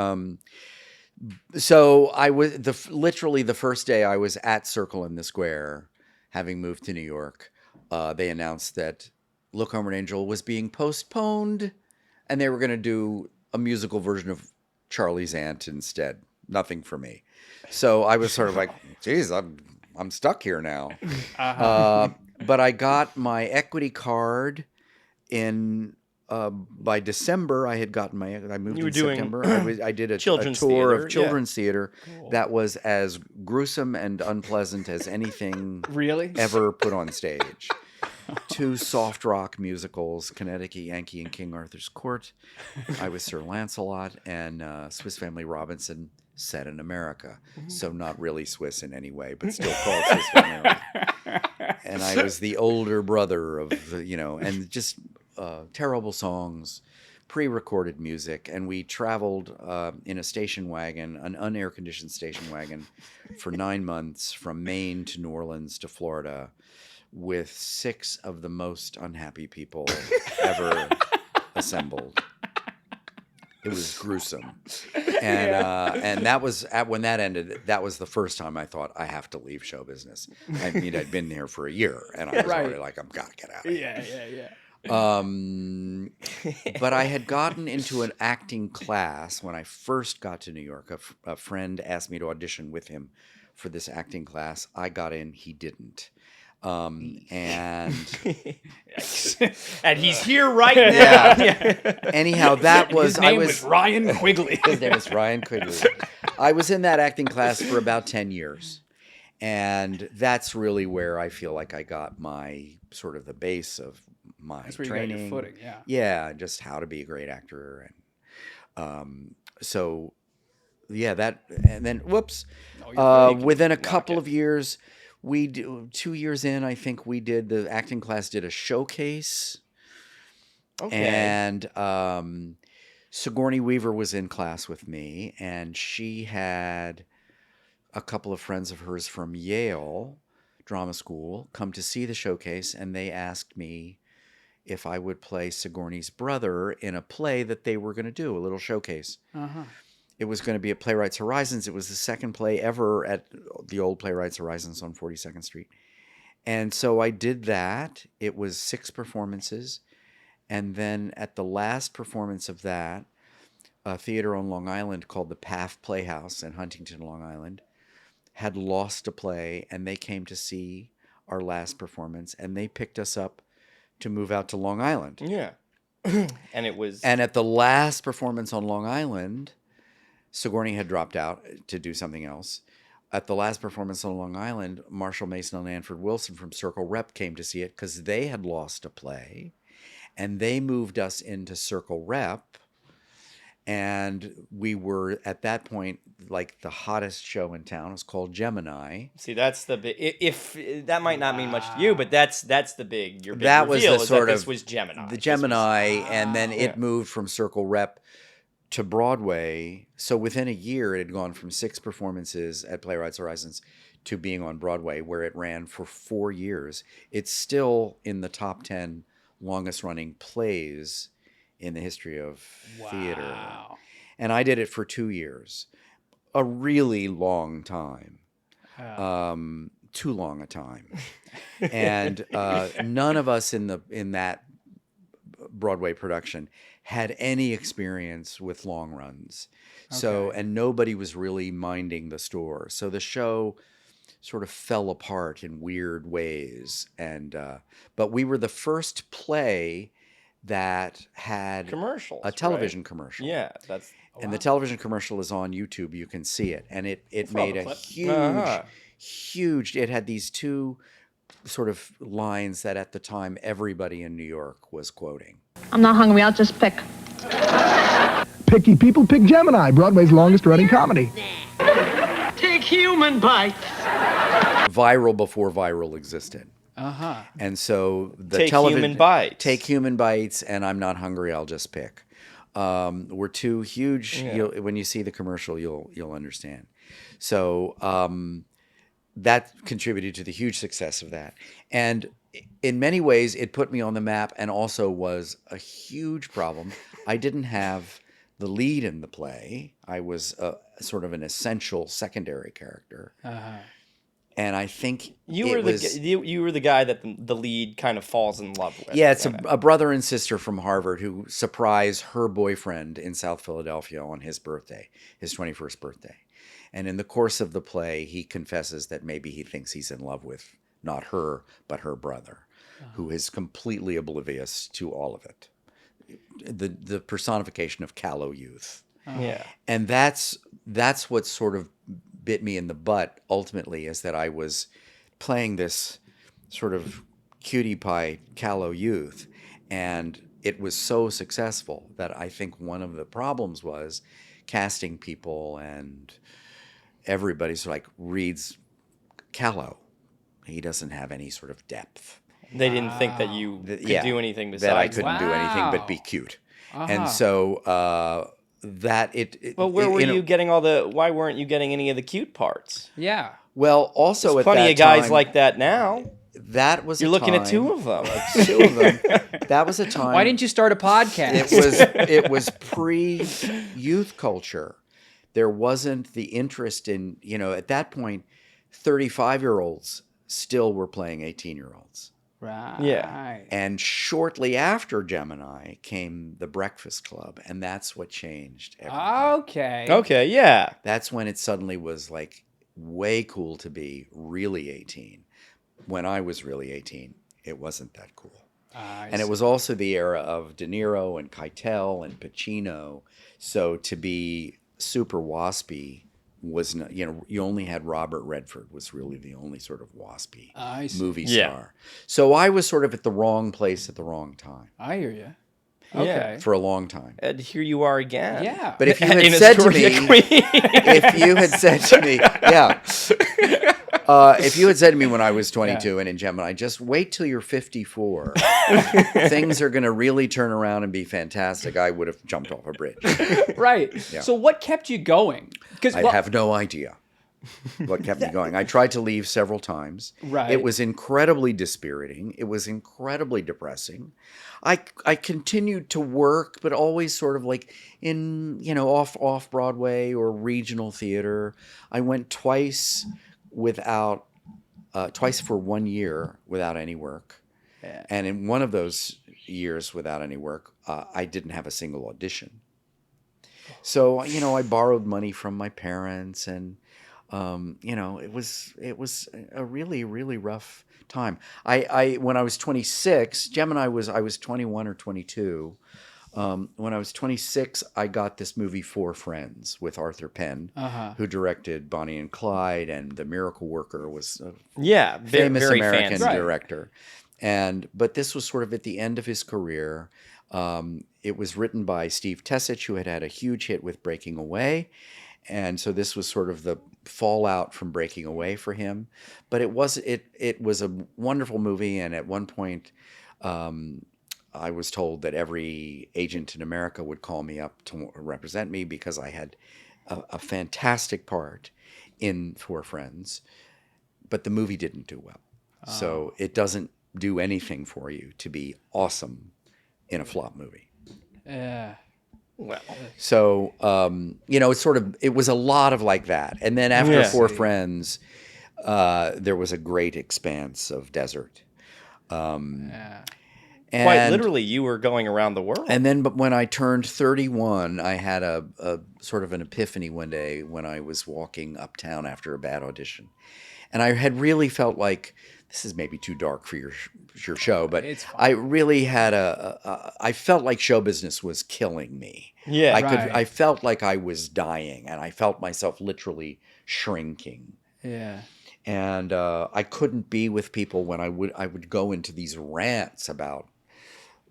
so I was literally the first day I was at Circle in the Square, having moved to New York. They announced that Look Homeward Angel was being postponed, and they were going to do a musical version of Charlie's Aunt instead. Nothing for me. So I was sort of like, geez, I'm stuck here now. But I got my equity card in by December. I had gotten I moved You were in doing September. I did a children's tour theater, of yeah. children's theater that was as gruesome and unpleasant as anything Really? ever put on stage. 2 soft rock musicals, Connecticut Yankee and King Arthur's Court. I was Sir Lancelot, and Swiss Family Robinson set in America. So not really Swiss in any way, but still called Swiss Family Robinson. And I was the older brother of, and just terrible songs, pre-recorded music. And we traveled in a station wagon, an unair-conditioned station wagon, for 9 months from Maine to New Orleans to Florida, with 6 of the most unhappy people ever assembled. It was gruesome. And that was, when that ended, that was the first time I thought, I have to leave show business. I mean, I'd been here for a year, and I was already like, I've got to get out of here. Yeah. But I had gotten into an acting class when I first got to New York. A friend asked me to audition with him for this acting class. I got in, he didn't. And and he's here right now. anyhow, that was His name was Ryan Quigley. His name is Ryan Quigley. I was in that acting class for about 10 years. And that's really where I feel like I got my sort of the base of my That's where training. you got your footing, yeah. Yeah, just how to be a great actor. And and then whoops. Within a couple of years, 2 years in, I think the acting class did a showcase. Okay. And Sigourney Weaver was in class with me, and she had a couple of friends of hers from Yale Drama School come to see the showcase, and they asked me if I would play Sigourney's brother in a play that they were going to do, a little showcase. It was going to be at Playwrights Horizons. It was the second play ever at the old Playwrights Horizons on 42nd Street. And so I did that. It was 6 performances. And then at the last performance of that, a theater on Long Island called the PAF Playhouse in Huntington, Long Island, had lost a play, and they came to see our last performance, and they picked us up to move out to Long Island. Yeah. And it was... And at the last performance on Long Island, Sigourney had dropped out to do something else. At the last performance on Long Island, Marshall Mason and Anford Wilson from Circle Rep came to see it because they had lost a play, and they moved us into Circle Rep. And we were, at that point, like the hottest show in town. It was called Gemini. See, that's the big... If that might not mean much to you, but that's the big... Your big That was reveal the is sort that of... this was Gemini. The Gemini, and then it Yeah. moved from Circle Rep to Broadway. So within a year, it had gone from 6 performances at Playwrights Horizons to being on Broadway, where it ran for 4 years. It's still in the top 10 longest running plays in the history of theater. And I did it for 2 years. A really long time. Too long a time. And none of us in that Broadway production had any experience with long runs. So, and nobody was really minding the store. So the show sort of fell apart in weird ways. And but we were the first play that had Commercials, a television commercial. Yeah, that's... And the television commercial is on YouTube. You can see it. And it made a huge, it had these 2 sort of lines that at the time everybody in New York was quoting. I'm not hungry, I'll just pick. Picky people pick Gemini, Broadway's longest running comedy. Take human bites. Viral before viral existed. Uh-huh. And so the Take television Human Bites. Take Human Bites, and I'm Not Hungry, I'll Just Pick. Were two huge. When you see the commercial, you'll understand. So that contributed to the huge success of that, and in many ways, it put me on the map, and also was a huge problem. I didn't have the lead in the play. I was sort of an essential secondary character. Uh-huh. And I think You were the guy that the lead kind of falls in love with. Yeah, it's a brother and sister from Harvard who surprise her boyfriend in South Philadelphia on his birthday, his 21st birthday. And in the course of the play, he confesses that maybe he thinks he's in love with not her, but her brother, who is completely oblivious to all of it. The personification of callow youth. Yeah. And that's what sort of bit me in the butt ultimately, is that I was playing this sort of cutie pie callow youth, and it was so successful that I think one of the problems was casting people, and everybody's like, reads callow. He doesn't have any sort of depth. They didn't think that you could do anything besides that I couldn't do anything but be cute. And so Well, where were you getting all the? Why weren't you getting any of the cute parts? Yeah. Well, also There's at plenty that of guys time, like that now. That was You're looking at two of them. Two of them. That was a time. Why didn't you start a podcast? It was pre-youth culture. There wasn't the interest in, at that point, 35-year-olds still were playing 18-year-olds. Right. Yeah. And shortly after Gemini came the Breakfast Club, and that's what changed everything. Okay. Okay, yeah. That's when it suddenly was like way cool to be really 18. When I was really 18, it wasn't that cool. And it was also the era of De Niro and Keitel and Pacino. So to be super waspy was not, you only had Robert Redford was really the only sort of waspy movie star. So I was sort of at the wrong place at the wrong time. I hear you. Yeah. Okay. For a long time. And here you are again. Yeah. But if you had said to me, if you had said to me when I was 22 and in Gemini, just wait till you're 54, things are going to really turn around and be fantastic, I would have jumped off a bridge. Right. Yeah. So what kept you going? Because I have no idea what kept me going. I tried to leave several times. Right. It was incredibly dispiriting. It was incredibly depressing. I continued to work, but always sort of like in, off Broadway or regional theater. I went twice for 1 year without any work. Yeah. And in one of those years without any work, I didn't have a single audition. So, I borrowed money from my parents, and it was a really, really rough time. When I was 26, I was 21 or 22. When I was 26, I got this movie, Four Friends, with Arthur Penn, who directed Bonnie and Clyde, and The Miracle Worker was a famous very American fancy. director. But this was sort of at the end of his career. It was written by Steve Tessich, who had had a huge hit with Breaking Away. And so this was sort of the fallout from Breaking Away for him. But it was a wonderful movie, and at one point I was told that every agent in America would call me up to represent me because I had a fantastic part in Four Friends, but the movie didn't do well. So it doesn't do anything for you to be awesome in a flop movie. Yeah. Well. So, it was a lot of like that. And then after Four Friends, there was a great expanse of desert. Quite literally, you were going around the world. And then, but when I turned 31, I had a sort of an epiphany one day when I was walking uptown after a bad audition. And I had really felt like, this is maybe too dark for your show, but I really had I felt like show business was killing me. Yeah. I felt like I was dying, and I felt myself literally shrinking. Yeah. And I couldn't be with people when I would go into these rants about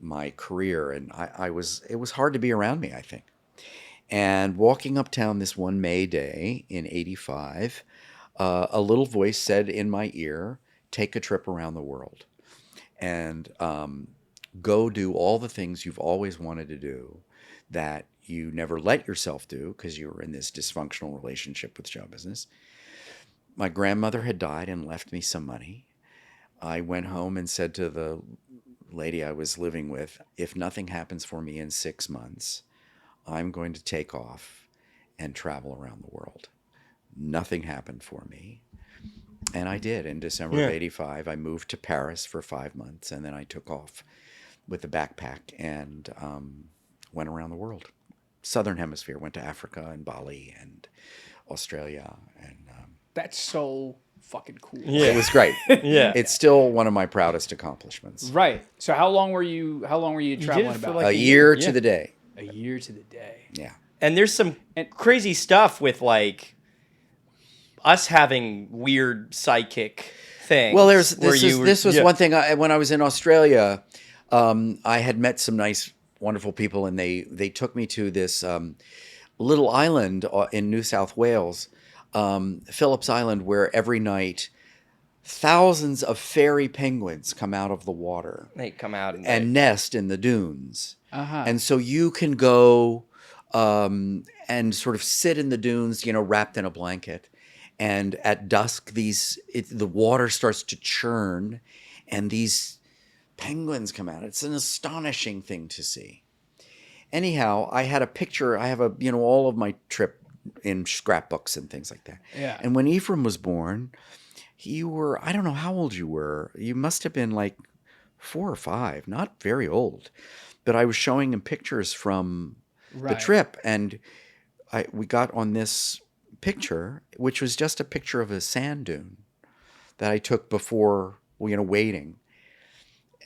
my career, and it was hard to be around me, I think. And walking uptown this one May day in '85, a little voice said in my ear, "Take a trip around the world and go do all the things you've always wanted to do that you never let yourself do because you were in this dysfunctional relationship with show business." My grandmother had died and left me some money. I went home and said to the lady I was living with, if nothing happens for me in 6 months, I'm going to take off and travel around the world. Nothing happened for me. And I did. In December of '85, I moved to Paris for 5 months, and then I took off with a backpack and went around the world. Southern Hemisphere, went to Africa and Bali and Australia. And That's so fucking cool. Yeah. it was great. Yeah. It's still one of my proudest accomplishments. Right. So how long were you traveling it for about? like A year yeah. to the day. A year to the day. Yeah. And there's some crazy stuff with like us having weird psychic things. Well, where this was one thing. When I was in Australia, I had met some nice, wonderful people, and they took me to this little island in New South Wales, Phillips Island, where every night thousands of fairy penguins come out of the water They come out and nest in the dunes. Uh-huh. And so you can go and sort of sit in the dunes, wrapped in a blanket. And at dusk, the water starts to churn, and these penguins come out. It's an astonishing thing to see. Anyhow, I had a picture. I have all of my trip in scrapbooks and things like that. Yeah. And when Ephraim was born, I don't know how old you were. You must have been like 4 or 5, not very old. But I was showing him pictures from the trip, and we got on this picture, which was just a picture of a sand dune that I took before, waiting.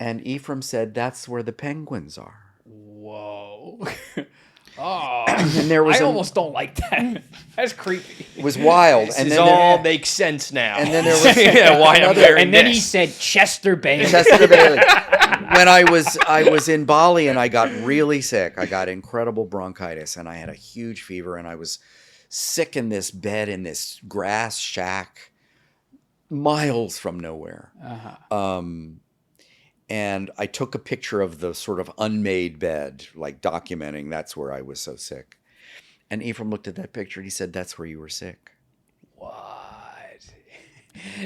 And Ephraim said, "That's where the penguins are." Whoa. Oh, And there was I almost don't like that. That's creepy. It was wild. This all makes sense now. And then there was why I'm wearing And then this. he said Chester Bailey. Chester Bailey. When I was in Bali and I got really sick, I got incredible bronchitis and I had a huge fever and I was sick in this bed in this grass shack miles from nowhere. Uh-huh. And I took a picture of the sort of unmade bed, like documenting that's where I was so sick. And Ephraim looked at that picture and he said, "That's where you were sick." What?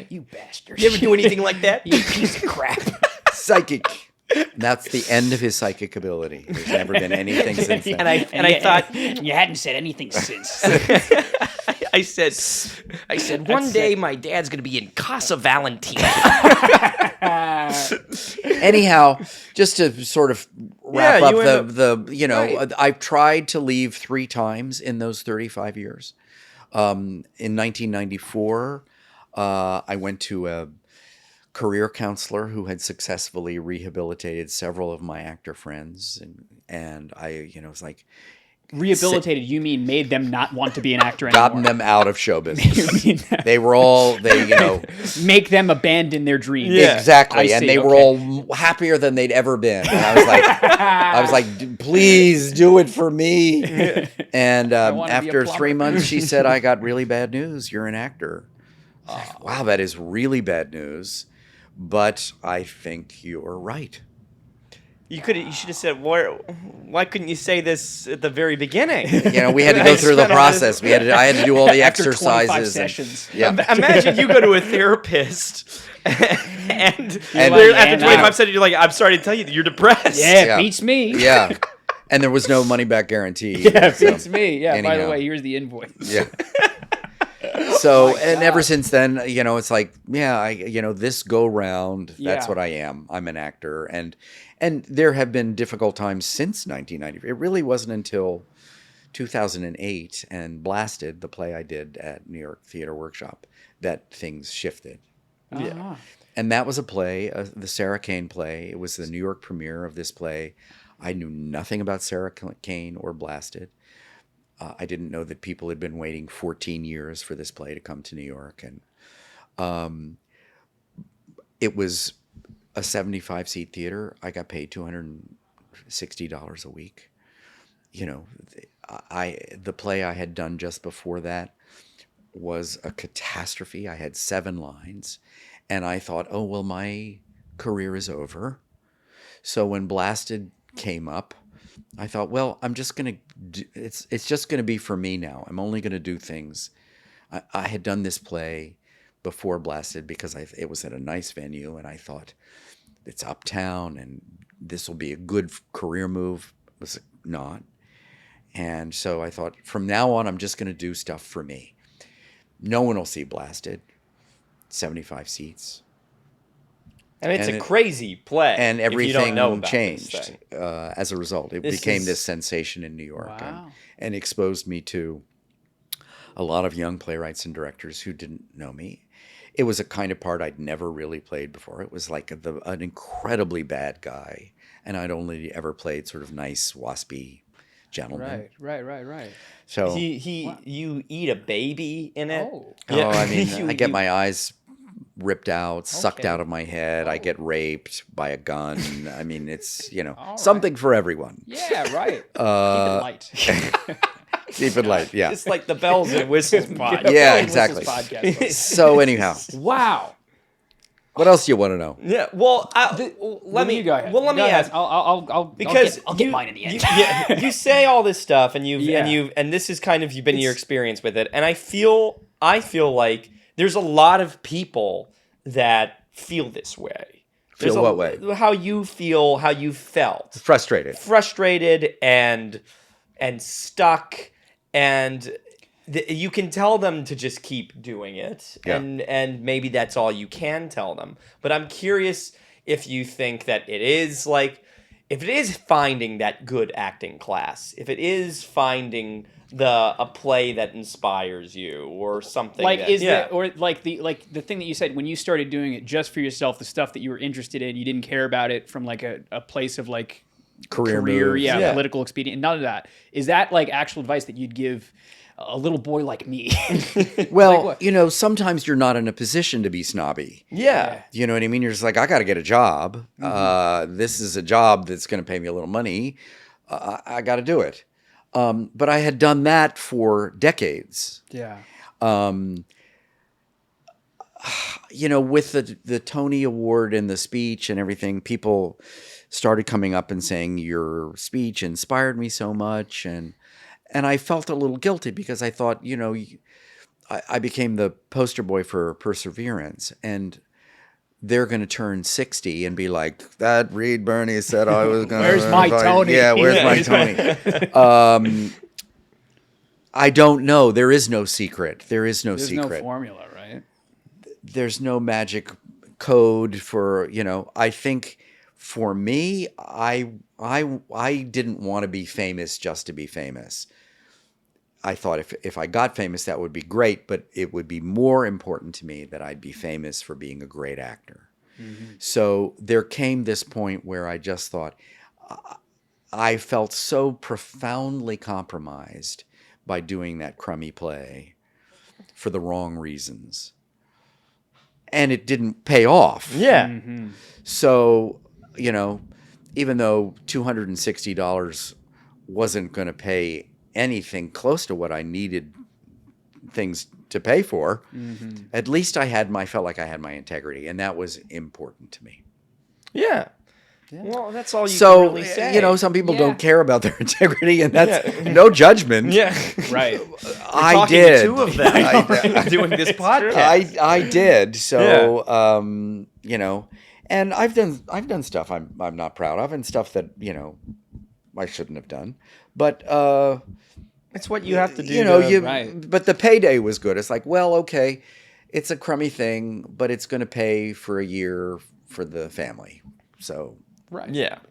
You bastard. You ever do anything like that? You piece of crap. Psychic. And that's the end of his psychic ability. There's never been anything since then. I thought you hadn't said anything since. I said one day my dad's gonna be in Casa Valentina. Anyhow, just to sort of wrap Yeah, up you end the I've tried to leave 3 times in those 35 years. In 1994, I went to a career counselor who had successfully rehabilitated several of my actor friends, and I, was like, Rehabilitated, you mean made them not want to be an actor anymore? gotten them out of show business. They were all make them abandon their dreams. Yeah. exactly, I and see, they were okay. all happier than they'd ever been. And I was like, please do it for me. And wanna be a after plumber. 3 months, she said, "I got really bad news. You're an actor." I was like, wow, that is really bad news. But I think you're right. You should have said, why couldn't you say this at the very beginning? We had to go through the process. I had to do all the After 25 exercises. sessions. Yeah. Imagine you go to a therapist and like, after yeah, 25 no. sessions, you're like, "I'm sorry to tell you that you're depressed." Yeah, Yeah. beats me. Yeah. And there was no money back guarantee. Yeah, So, beats me. Yeah, by the anyhow. way, here's the invoice. Yeah. So, my and God. ever since then, it's like, this go round, that's Yeah. what I am. I'm an actor. And there have been difficult times since 1990. It really wasn't until 2008 and Blasted, the play I did at New York Theater Workshop, that things shifted. Uh-huh. And that was a play, the Sarah Kane play. It was the New York premiere of this play. I knew nothing about Sarah Kane or Blasted. I didn't know that people had been waiting 14 years for this play to come to New York. And it was a 75-seat theater. I got paid $260 a week. the play I had done just before that was a catastrophe. I had 7 lines, and I thought, oh well, my career is over. So when Blasted came up, I thought, well, I'm just gonna it's just gonna be for me now. I'm only gonna do things. I had done this play before Blasted because it was at a nice venue, and I thought it's uptown, and this will be a good career move. It was not, and so I thought, from now on, I'm just gonna do stuff for me. No one will see Blasted. 75 seats. And it's a crazy play. And everything if you don't know about changed as a result. It became this sensation in New York and exposed me to a lot of young playwrights and directors who didn't know me. It was a kind of part I'd never really played before. It was like an incredibly bad guy, and I'd only ever played sort of nice, waspy gentlemen. Right. So you eat a baby in it? Oh. Oh, I mean, I get my eyes ripped out, sucked out of my head. I get raped by a gun. I mean, it's, something for everyone. Yeah, right. Keep it light. Keep it light, yeah. It's like the Bells and Whistles podcast. Yeah, exactly. So anyhow. Wow. What else do you want to know? Yeah, well, let me go ahead. Well, let me ask. I'll get mine in the end. You say all this stuff, and and this is kind of been your experience with it, and I feel like there's a lot of people that feel this way. Feel what way? How you feel, how you felt. Frustrated and stuck, and you can tell them to just keep doing it, and maybe that's all you can tell them. But I'm curious if you think that it is if it is finding that good acting class, if it is finding a play that inspires you or something. The thing that you said when you started doing it just for yourself, the stuff that you were interested in, you didn't care about it from like a place of like career political expedient, none of that. Is that like actual advice that you'd give a little boy like me? Well, sometimes you're not in a position to be snobby. Yeah. You know what I mean? You're just like, I got to get a job. This is a job that's going to pay me a little money. I got to do it. But I had done that for decades. Yeah. With the Tony Award and the speech and everything, people started coming up and saying, your speech inspired me so much. And I felt a little guilty because I thought, I became the poster boy for perseverance, and they're going to turn 60 and be like, that Reed Birney said I was going to... Where's my Tony? Yeah, where's my Tony? I don't know. There is no secret. There's no formula, right? There's no magic code for, I think for me, I didn't want to be famous just to be famous. I thought if I got famous, that would be great, but it would be more important to me that I'd be famous for being a great actor. Mm-hmm. So there came this point where I just thought, I felt so profoundly compromised by doing that crummy play for the wrong reasons. And it didn't pay off. Yeah. Mm-hmm. So, even though $260 wasn't going to pay anything close to what I needed things to pay for, at least I felt like I had my integrity, and that was important to me. Yeah. Well, that's all you can really say. Some people don't care about their integrity, and that's no judgment. Yeah. Right. I did. Two of them doing this podcast. I did. So, and I've done stuff I'm not proud of, and stuff that, I shouldn't have done. But it's what you have to do. Right. But the payday was good. It's like, well, okay, it's a crummy thing, but it's going to pay for a year for the family. So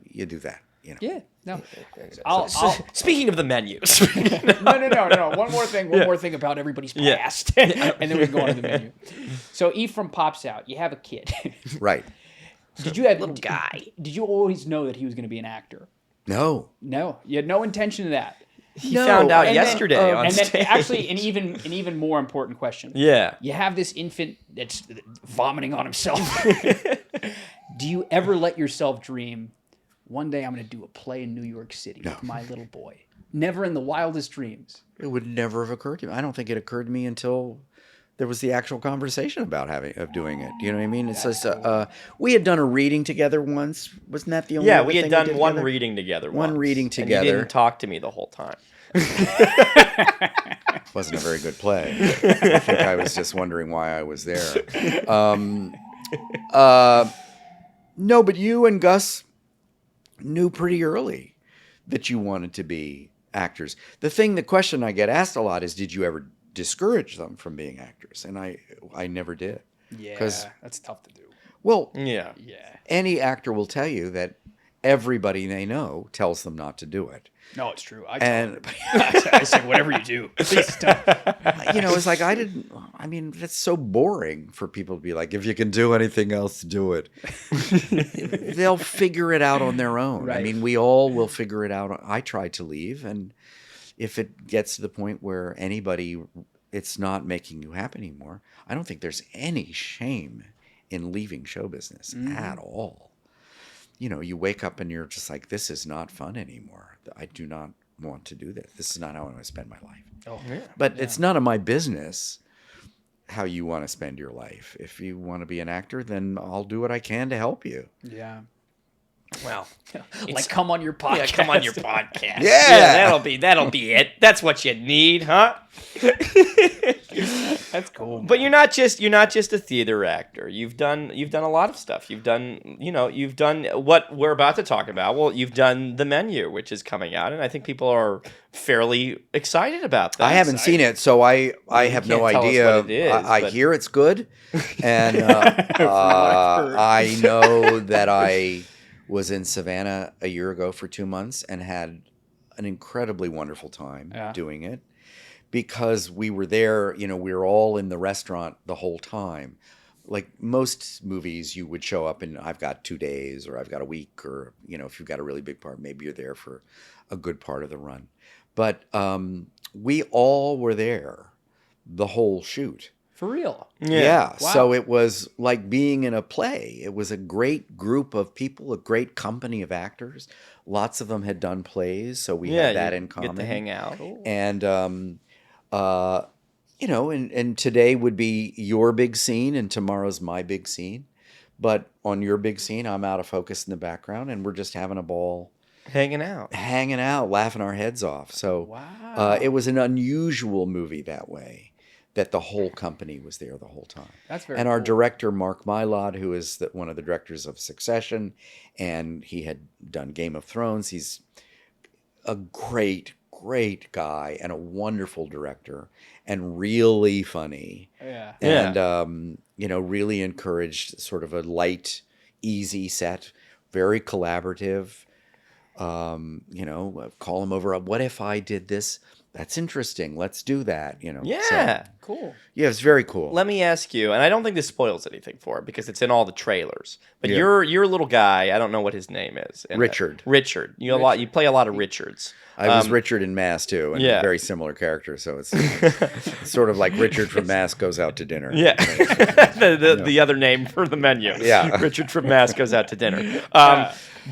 you do that. Yeah. No. Speaking of the menus. No. One more thing about everybody's past, and then we can go on to the menu. So Ephraim pops out. You have a kid. Right. Did you have little guy? Did you always know that he was going to be an actor? No. You had no intention of that. He found out yesterday on stage. Then actually, an even more important question. Yeah. You have this infant that's vomiting on himself. Do you ever let yourself dream, one day I'm going to do a play in New York City with my little boy? Never in the wildest dreams. It would never have occurred to me. I don't think it occurred to me until there was the actual conversation about doing it. You know what I mean? It's just we had done a reading together once. Wasn't that the only? Yeah, other we had thing done did one together? reading together. One once, reading and together. you didn't talk to me the whole time. Wasn't a very good play. I think I was just wondering why I was there. No, but you and Gus knew pretty early that you wanted to be actors. The question I get asked a lot is, did you ever discourage them from being actors? And I never did. Yeah, 'Cause- that's tough to do. Well, Yeah. Yeah. any actor will tell you that everybody they know tells them not to do it. No, it's true. I tell And- everybody. I say, whatever you do, please don't. It's like that's so boring for people to be like, if you can do anything else, do it. They'll figure it out on their own. I Right. mean, we all will figure it out. I tried to leave, and if it gets to the point where it's not making you happy anymore, I don't think there's any shame in leaving show business at all. You wake up and you're just like, this is not fun anymore. I do not want to do this. This is not how I want to spend my life. Oh, yeah. But it's none of my business how you want to spend your life. If you want to be an actor, then I'll do what I can to help you. Yeah. Well, Like, come on your podcast. yeah, come on your podcast. Yeah. that'll be it. That's what you need, huh? That's cool. But you're not just a theater actor. You've done a lot of stuff. You've done what we're about to talk about. Well, you've done The Menu, which is coming out, and I think people are fairly excited about that. I haven't seen it, so I have no can't tell us idea. what it is, I but- hear it's good, and I've heard. I know that I was in Savannah a year ago for 2 months and had an incredibly wonderful time doing it, because we were there. We were all in the restaurant the whole time. Like most movies, you would show up and I've got 2 days, or I've got a week, or if you've got a really big part, maybe you're there for a good part of the run. But we all were there the whole shoot. For real. Yeah. Wow. So it was like being in a play. It was a great group of people, a great company of actors. Lots of them had done plays, so we had that in common. Get to hang out. And and today would be your big scene, and tomorrow's my big scene. But on your big scene, I'm out of focus in the background, and we're just having a ball, Hanging out. laughing our heads off. So Wow. it was an unusual movie that way, that the whole company was there the whole time. That's very And our cool. director, Mark Mylod, who is one of the directors of Succession, and he had done Game of Thrones. He's a great, great guy and a wonderful director, and really funny. Yeah. And, really encouraged sort of a light, easy set, very collaborative. Call him over. What if I did this? That's interesting. Let's do that. Yeah. So, Cool. yeah, it's very cool. Let me ask you, and I don't think this spoils anything for it because it's in all the trailers. But Yeah. you're a little guy. I don't know what his name is. And, Richard. Richard. You play a lot of Richards. I was Richard in Mass too, and yeah. a very similar character. So it's sort of like Richard from Mass goes out to dinner. Yeah, the other name for the menu. Yeah. Richard from Mass goes out to dinner.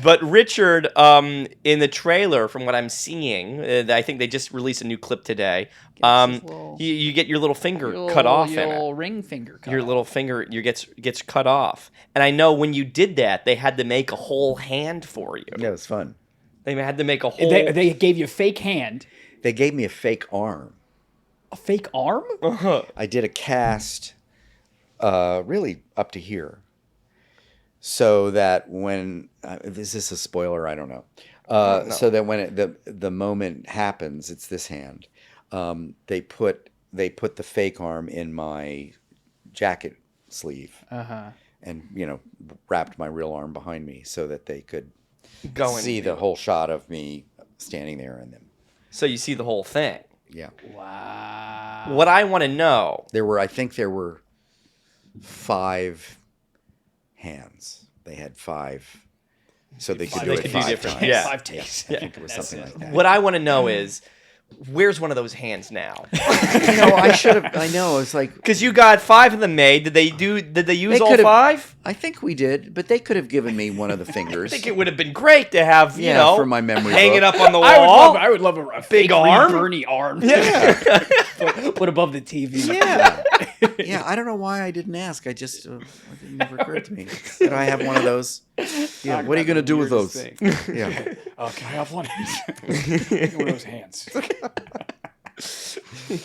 But Richard, in the trailer, from what I'm seeing, I think they just released a new clip today. You get your little finger cut off Your in little it. ring finger cut Your off. little finger gets cut off. And I know when you did that, they had to make a whole hand for you. Yeah, it was fun. They had to make a whole. They gave you a fake hand. They gave me a fake arm. A fake arm? I did a cast, really up to here, so that when is this a spoiler? I don't know. No. So that when the moment happens, it's this hand. They put the fake arm in my jacket sleeve, and wrapped my real arm behind me so that they could Go and see do the it. whole shot of me standing there and them. So you see the whole thing. Yeah. Wow. What I want to know. I think there were 5 hands. They had 5, so they could do They it could do 5 different- times. yeah. 5 takes. I think it was something like that. What I want to know is, Where's one of those hands now? I should have. I know. It's like Because you got 5 of them made. Did they use They all could've- 5? I think we did, but they could have given me one of the I fingers. think it would have been great to have, for my memory hang book. it up on the wall. I would love a Big fake arm? Birney arm. Yeah. put above the TV. Yeah. Yeah, I don't know why I didn't ask. I just it never occurred to me. Did I have one of those? Yeah. Talk What are you about gonna the do with those? weirdest thing. Yeah. Oh, can I have one? One of those hands.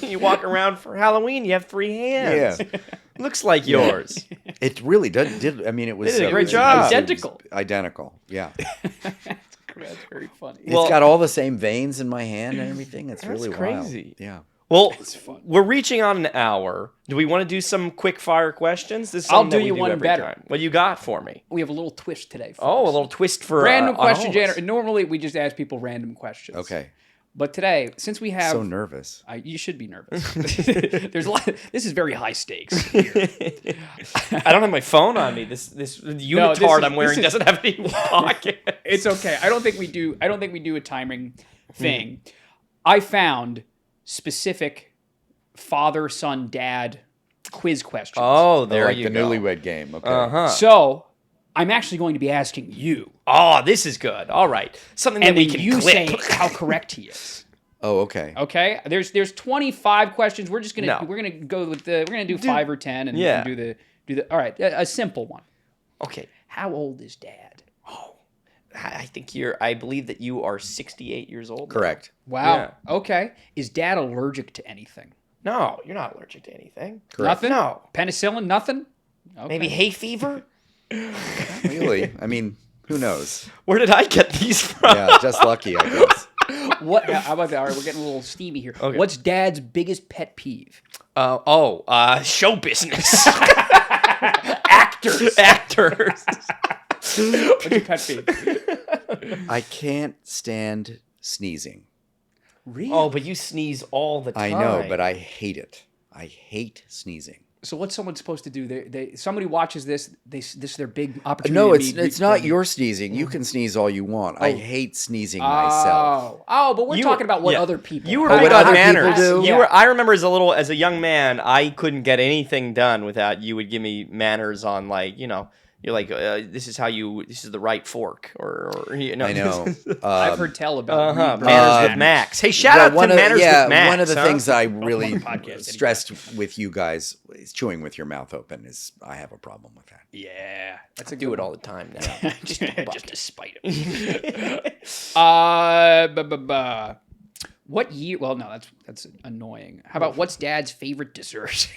You walk around for Halloween, you have 3 hands. Yeah. Looks like yours. It really did. I mean, it was They did a great it job. was Identical. Identical. Yeah. That's very funny. Well- It's got all the same veins in my hand and everything. It's really crazy. wild. Yeah. Well, fun. we're reaching on an hour. Do we want to do some quick fire questions? This is I'll something do that we you one every better. time. What you got for me? We have a little twist today. Folks. Oh, a little twist for random on question all of generator. us. Normally, we just ask people random questions. Okay. But today, since we have, So nervous. you should be nervous. There's a lot. This is very high stakes. I don't have my phone on me. This unitard I'm wearing doesn't have any pocket. It's okay. I don't think we do a timing thing. I found specific father, son, dad quiz questions. Oh, there like you the go. newlywed game. Okay. Uh-huh. So I'm actually going to be asking you, Oh, this is good. All right. Something and that we then can you clip. say how correct he is. Oh, okay. Okay. There's 25 questions. We're just gonna No. we're gonna go with we're gonna do 5 or 10 and, Yeah. and do the. All right, a simple one. Okay. How old is Dad? I believe that you are 68 years old. now. Correct. Wow. Okay. Is Dad allergic to anything? No, you're not allergic to anything. Correct. Nothing. No. Penicillin. Nothing. Okay. Maybe hay fever? Really? I mean, who knows? Where did I get these from? Yeah, just lucky, I guess. What? How about that? All right, we're getting a little steamy here. Okay. What's Dad's biggest pet peeve? Show business. Actors. Actors. What's your pet peeve? I can't stand sneezing. Really? Oh, but you sneeze all the I time. know, but I hate it. I hate sneezing. So what's someone supposed to do? Somebody watches this. This is their big opportunity. No, to it's be- it's not your sneezing. You can sneeze all you want. I hate sneezing myself. But we're talking about what yeah. other people. You were have. big what on other people manners. do? You Yeah. were. I remember as a young man, I couldn't get anything done without you would give me manners on you're like this is the right fork or I know. I've heard tell about manners with Max. Hey, shout out to manners with Max. One of the huh? things I really podcast stressed with you guys is chewing with your mouth open. I have a problem with that. Yeah, that's a do good it one. all the time now. just to spite him. What year? Well, no, that's annoying. How about what's Dad's favorite dessert?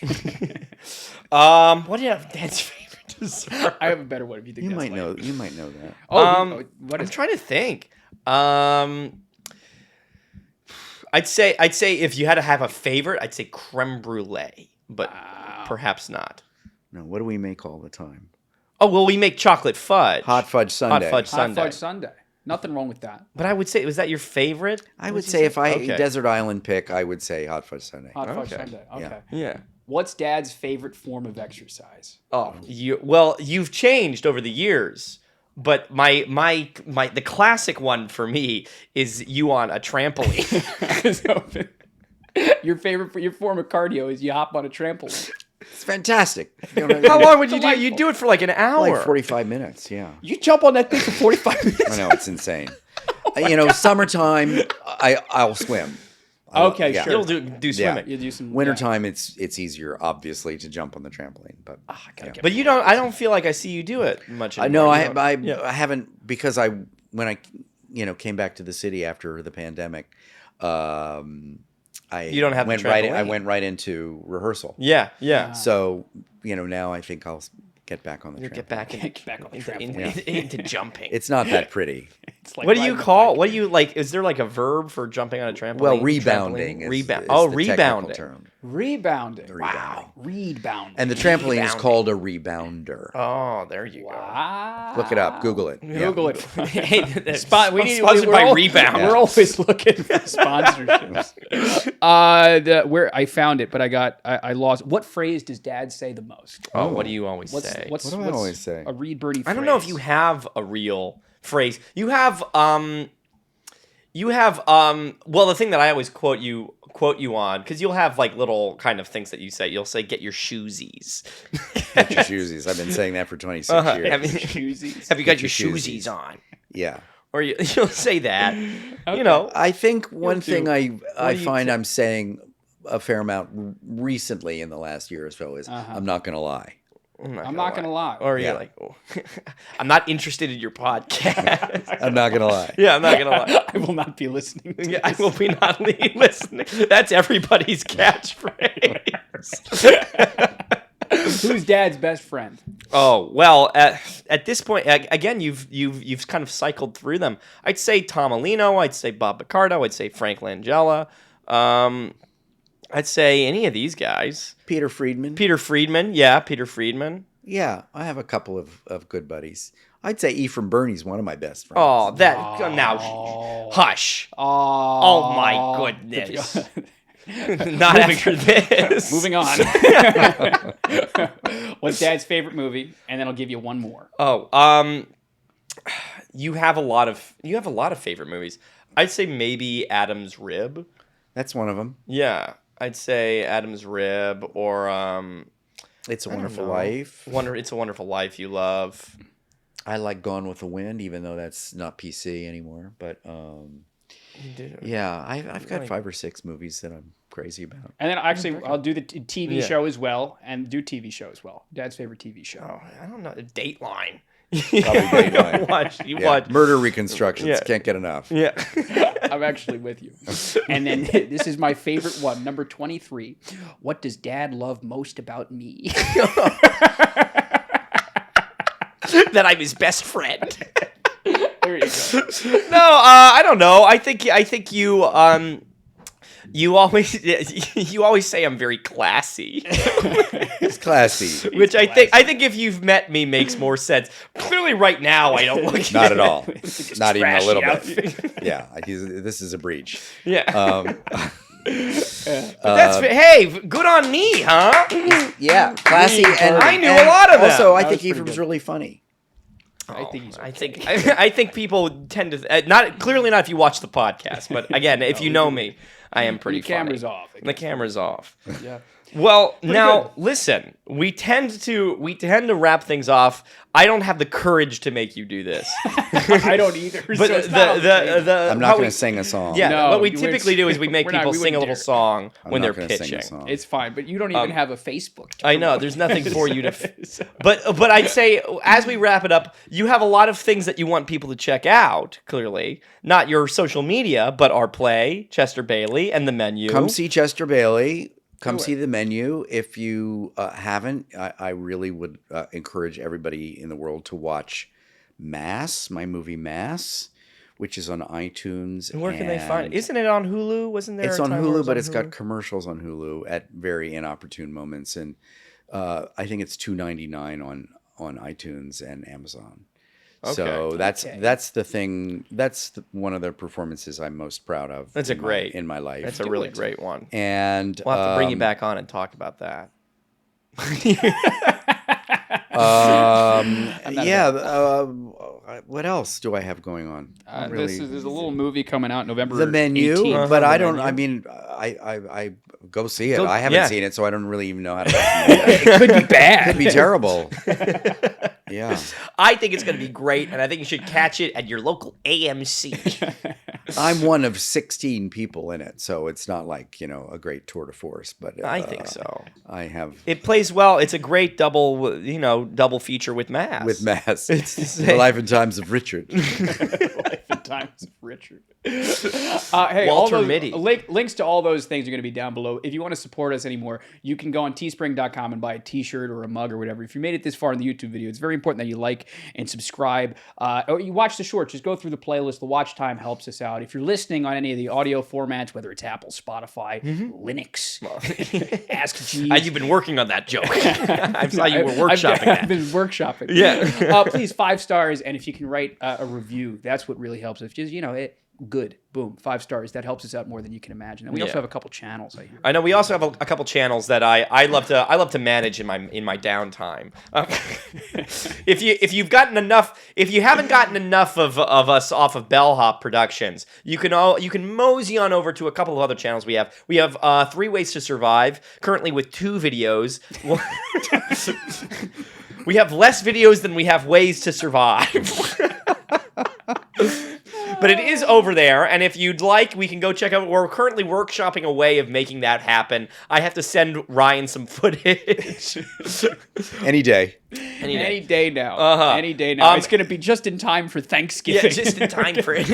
What do you have Dad's favorite dessert? I have a better one if you think You that's might lame. know. You might know that. What I'm is? trying to think. I'd say if you had to have a favorite, I'd say creme brulee, but perhaps not. No, what do we make all the time? Oh well, we make chocolate fudge. Hot fudge sundae. Hot fudge Hot sundae. fudge sundae. Nothing wrong with that. But I would say, was that your favorite? I would say if I Okay. desert island pick, I would say hot fudge sundae. Hot fudge Okay. sundae. Okay. Yeah. Yeah. What's Dad's favorite form of exercise? Oh, you've changed over the years, but the classic one for me is you on a trampoline. Your form of cardio is you hop on a trampoline. It's fantastic. How long would you do? You do it for like an hour. Like 45 minutes. Yeah. You jump on that thing for 45 minutes. I know it's insane. Summertime, I'll swim. Okay, Yeah. sure. You'll do swimming. You do some Wintertime, it's easier, obviously, to jump on the trampoline. But But you don't. I don't feel like I see you do it much. I know anymore. I haven't because when I came back to the city after the pandemic. You don't have the I trampoline. went right into rehearsal. Yeah, yeah. So now I think I'll get back on the trampoline. Get back, Get back on the into jumping. It's not that pretty. It's like What do you riding a call? bike. What do you like? Is there like a verb for jumping on a trampoline? Well, rebounding. Trampoline? Rebound. Is Oh, the technical rebounding. term. Rebounding. Wow. Rebounding. And the trampoline is Rebounding. called a rebounder. Oh, there you Wow. Look it up. Google it. Yeah. Google it. Hey, Sponsored by Rebound. We're always looking for sponsorships. Where I found it, but I lost. What phrase does Dad say the most? go. Oh, what do you always What's say? What do I always say? A Reed Birdie phrase? I don't know if you have a real phrase. You have You have well, the thing that I always quote you on, because you'll have like little kind of things that you say. You'll say, "Get your shoesies." Get your shoesies. I've been saying that for 26 years. Have you got your shoesies on? Yeah. Or you'll say that. Okay. You know. I think one thing do I you find say? I'm saying a fair amount recently in the last year or so is I'm not going to lie. I'm not going to lie. Or Yeah. you're like, oh, I'm not interested in your podcast. I'm not going to lie. Yeah, I'm not gonna lie. I will not be listening to Yeah, I this. will be not listening. That's everybody's catchphrase. Who's Dad's best friend? Oh well, at this point, again, you've kind of cycled through them. I'd say Tom Alino. I'd say Bob Picardo. I'd say Frank Langella. I'd say any of these guys. Peter Friedman. Peter Friedman. Yeah, Peter Friedman. Yeah, I have a couple of good buddies. I'd say Ephraim Birney's one of my best friends. Oh, now, hush. Oh my goodness. Not after this. Moving on. What's Dad's favorite movie? And then I'll give you one more. Oh, you have a lot of favorite movies. I'd say maybe Adam's Rib. That's one of them. Yeah, I'd say Adam's Rib or It's a I don't Wonderful know. Life. It's a Wonderful Life you love. I like Gone with the Wind, even though that's not PC anymore. But yeah, I've got 5 or 6 movies that I'm crazy about. And then actually, I'll do the TV Yeah. show as well, and do TV show as well. Dad's favorite TV show. Oh, I don't know. Dateline. Dateline. You Yeah. watch. Murder reconstructions. Yeah. Can't get enough. Yeah. I'm actually with you. And then this is my favorite one, number 23. What does Dad love most about me? That I'm his best friend. There you go. No, I don't know. I think you you always say I'm very classy, It's classy. which I think if you've met me makes more sense. Clearly, right now I don't look Not at all. Not even a trashy little outfit. bit. Yeah, this is a breach. Yeah. But hey, good on me, huh? Yeah, classy. And I knew a lot of them. Also, I That think was pretty Ephraim's good. really funny. I think he's I think people tend to not clearly not if you watch the podcast, but again, if you know me, I am pretty the camera's funny. off. The camera's off. Yeah. Well, now good. listen. We tend to wrap things off. I don't have the courage to make you do this. I don't either. But so it's not on tape. I'm not going to sing a song. Yeah, No, what we we're- typically do is we make we're not- people we sing a wouldn't little dare. song I'm when not they're gonna sing a pitching. song. It's fine, but you don't even have a Facebook. to I know promote. there's nothing for you to. So- But I'd say as we wrap it up, you have a lot of things that you want people to check out. Clearly, not your social media, but our play, Chester Bailey, and the menu. Come see Chester Bailey. Come Do see it. the menu. If you haven't, I really would encourage everybody in the world to watch Mass, my movie Mass, which is on iTunes. Where can they find it? and Isn't it on Hulu? Wasn't there? It's a on time where it Hulu, was but on it's Hulu? got commercials on Hulu at very inopportune moments, and I think it's $2.99 on iTunes and Amazon. So Okay. that's the thing. That's one of the performances I'm most proud of. That's in my life. That's a really great one. And We'll have to bring you back on and talk about that. not yeah. What else do I have going on? there's a little movie coming out November The Menu, 18th. but The I don't. Menu. I mean, I go see it. Go- I haven't yeah. seen it, so I don't really even know how to. recommend it. It could be bad. Could be terrible. Yeah, I think it's going to be great, and I think you should catch it at your local AMC. I'm one of 16 people in it, so it's not like a great tour de force. But I think so. I have It plays well. It's a great double feature with Mass. with Mass. It's The Life and Times of Richard. Life and Times of Richard. Hey, Walter all those, Mitty. links to all those things are going to be down below. If you want to support us anymore, you can go on teespring.com and buy a t-shirt or a mug or whatever. If you made it this far in the YouTube video, it's very important that you like and subscribe. Or you watch the short. Just go through the playlist. The watch time helps us out. If you're listening on any of the audio formats, whether it's Apple, Spotify, Linux, Ask Jeeves. You've been working on that joke. I saw you were workshopping that. I've been workshopping. Yeah. Please 5 stars, and if you can write a review, that's what really helps. If just good. Boom, 5 stars. That helps us out more than you can imagine. And we also have a couple channels. I hear. I know we also have a couple channels that I love to manage in my downtime. If you haven't gotten enough of us off of Bellhop Productions, you can mosey on over to a couple of other channels we have. We have 3 Ways to Survive, currently with 2 videos. We have less videos than we have ways to survive. But it is over there, and if you'd like, we can go check out. We're currently workshopping a way of making that happen. I have to send Ryan some footage. Any day. Any day now. Any day now. It's going to be just in time for Thanksgiving. Yeah, just in time for it.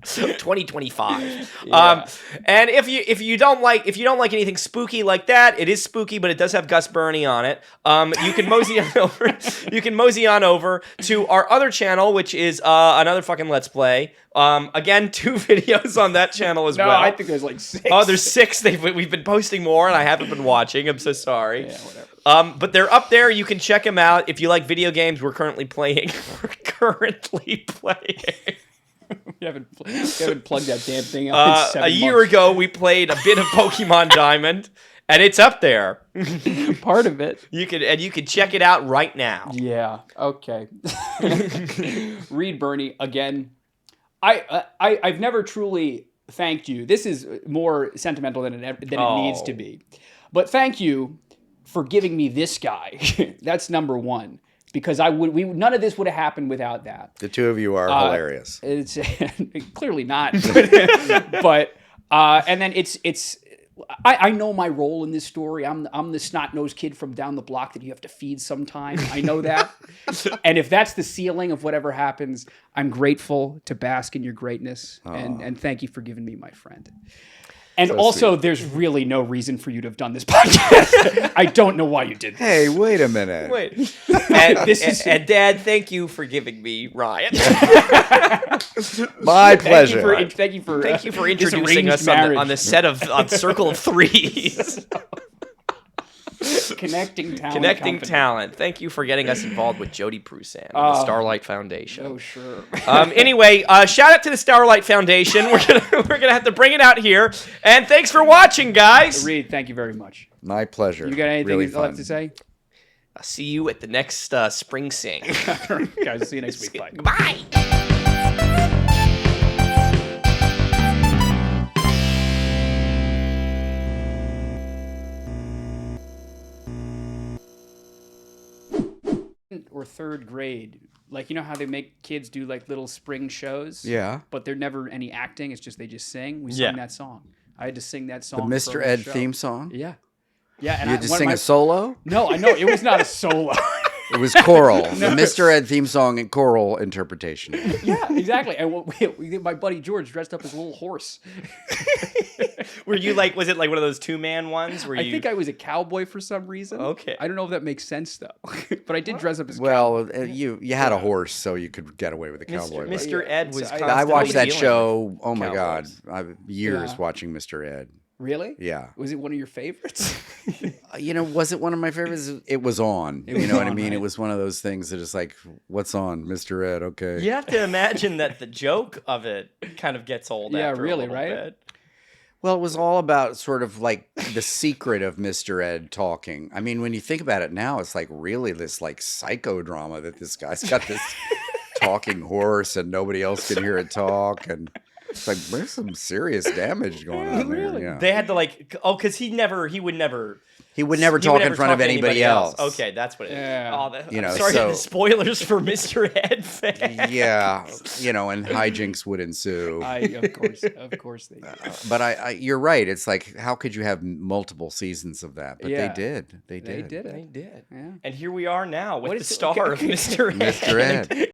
2025. Yeah. And if you don't like anything spooky like that, it is spooky, but it does have Gus Birney on it. You can mosey on over. You can mosey on over to our other channel, which is another fucking Let's Play. Again, 2 videos on that channel as well. No, I think there's like 6. Oh, there's 6. We've been posting more, and I haven't been watching. I'm so sorry. Yeah, whatever. But they're up there. You can check them out. If you like video games, we're currently playing. We haven't plugged that damn thing out in 7 a year months. ago, we played a bit of Pokemon Diamond, and it's up there. Part of it. You can check it out right now. Yeah. Okay. Read Birney again. I've never truly thanked you. This is more sentimental than it needs to be. But thank you for giving me this guy. That's number 1. Because none of this would have happened without that. The 2 of you are hilarious. It's clearly not, but and then I know my role in this story. I'm the snot-nosed kid from down the block that you have to feed sometime. I know that, and if that's the ceiling of whatever happens, I'm grateful to bask in your greatness, and thank you for giving me my friend. And So also, sweet. there's really no reason for you to have done this podcast. I don't know why you did this. Hey, wait a minute. Wait. And Dad, thank you for giving me Ryan. My pleasure. Thank you for introducing us on the set of Circle of Threes. Connecting talent. Connecting talent. Thank you for getting us involved with Jody Prusan and the Starlight Foundation. Oh, sure. Anyway, shout out to the Starlight Foundation. We're gonna have to bring it out here. And thanks for watching, guys. Reed, thank you very much. My pleasure. You got anything Really left fun. to say? I'll see you at the next Spring Sing. Guys, see you next week. Bye. Bye. Or 3rd grade, like, you know how they make kids do like little spring shows? Yeah. But there's never any acting. It's just they just sing. We Yeah. sang that song. I had to sing that The song. Mr. for Ed the show. theme song? Yeah. Yeah. And You had to one of sing my- a solo? No, I know it was not a solo. It was choral. The Mr. Ed theme song and choral interpretation. Yeah, exactly. And my buddy George dressed up as a little horse. Were you like? Was it like one of those 2-man ones? Where I think I was a cowboy for some reason. Okay. I don't know if that makes sense though, but I did dress up as a Well, you had a horse, so you could get away with a cowboy. look. Mr. Ed was. I watched that constantly show. Oh my God, cowboys. I've years Yeah. watching Mr. Ed. Really? Yeah. Was it one of your favorites? Was it one of my favorites? It was on. was You know what I on, mean? right? It was one of those things that is like, what's on, Mr. Ed? Okay. You have to imagine that the joke of it kind of gets old. Yeah, after really, a little right? bit. Well, it was all about sort of like the secret of Mr. Ed talking. I mean, when you think about it now, it's like really this like psychodrama that this guy's got this talking horse and nobody else can hear it talk. And it's like, there's some serious damage going on there. Yeah. They had to like, because he would never. He would never he talk would in never front of talk to anybody else. Okay, that's what it is. Yeah. Oh, I'm sorry, so- the spoilers for Mr. Ed fans. Yeah, and hijinks would ensue. Of course they did. But you're right. It's like, how could you have multiple seasons of that? But Yeah. they did. They They did. did They it. did. Yeah. And here we are now with What the is it? star of Okay. Mr. Ed. Mr. Ed.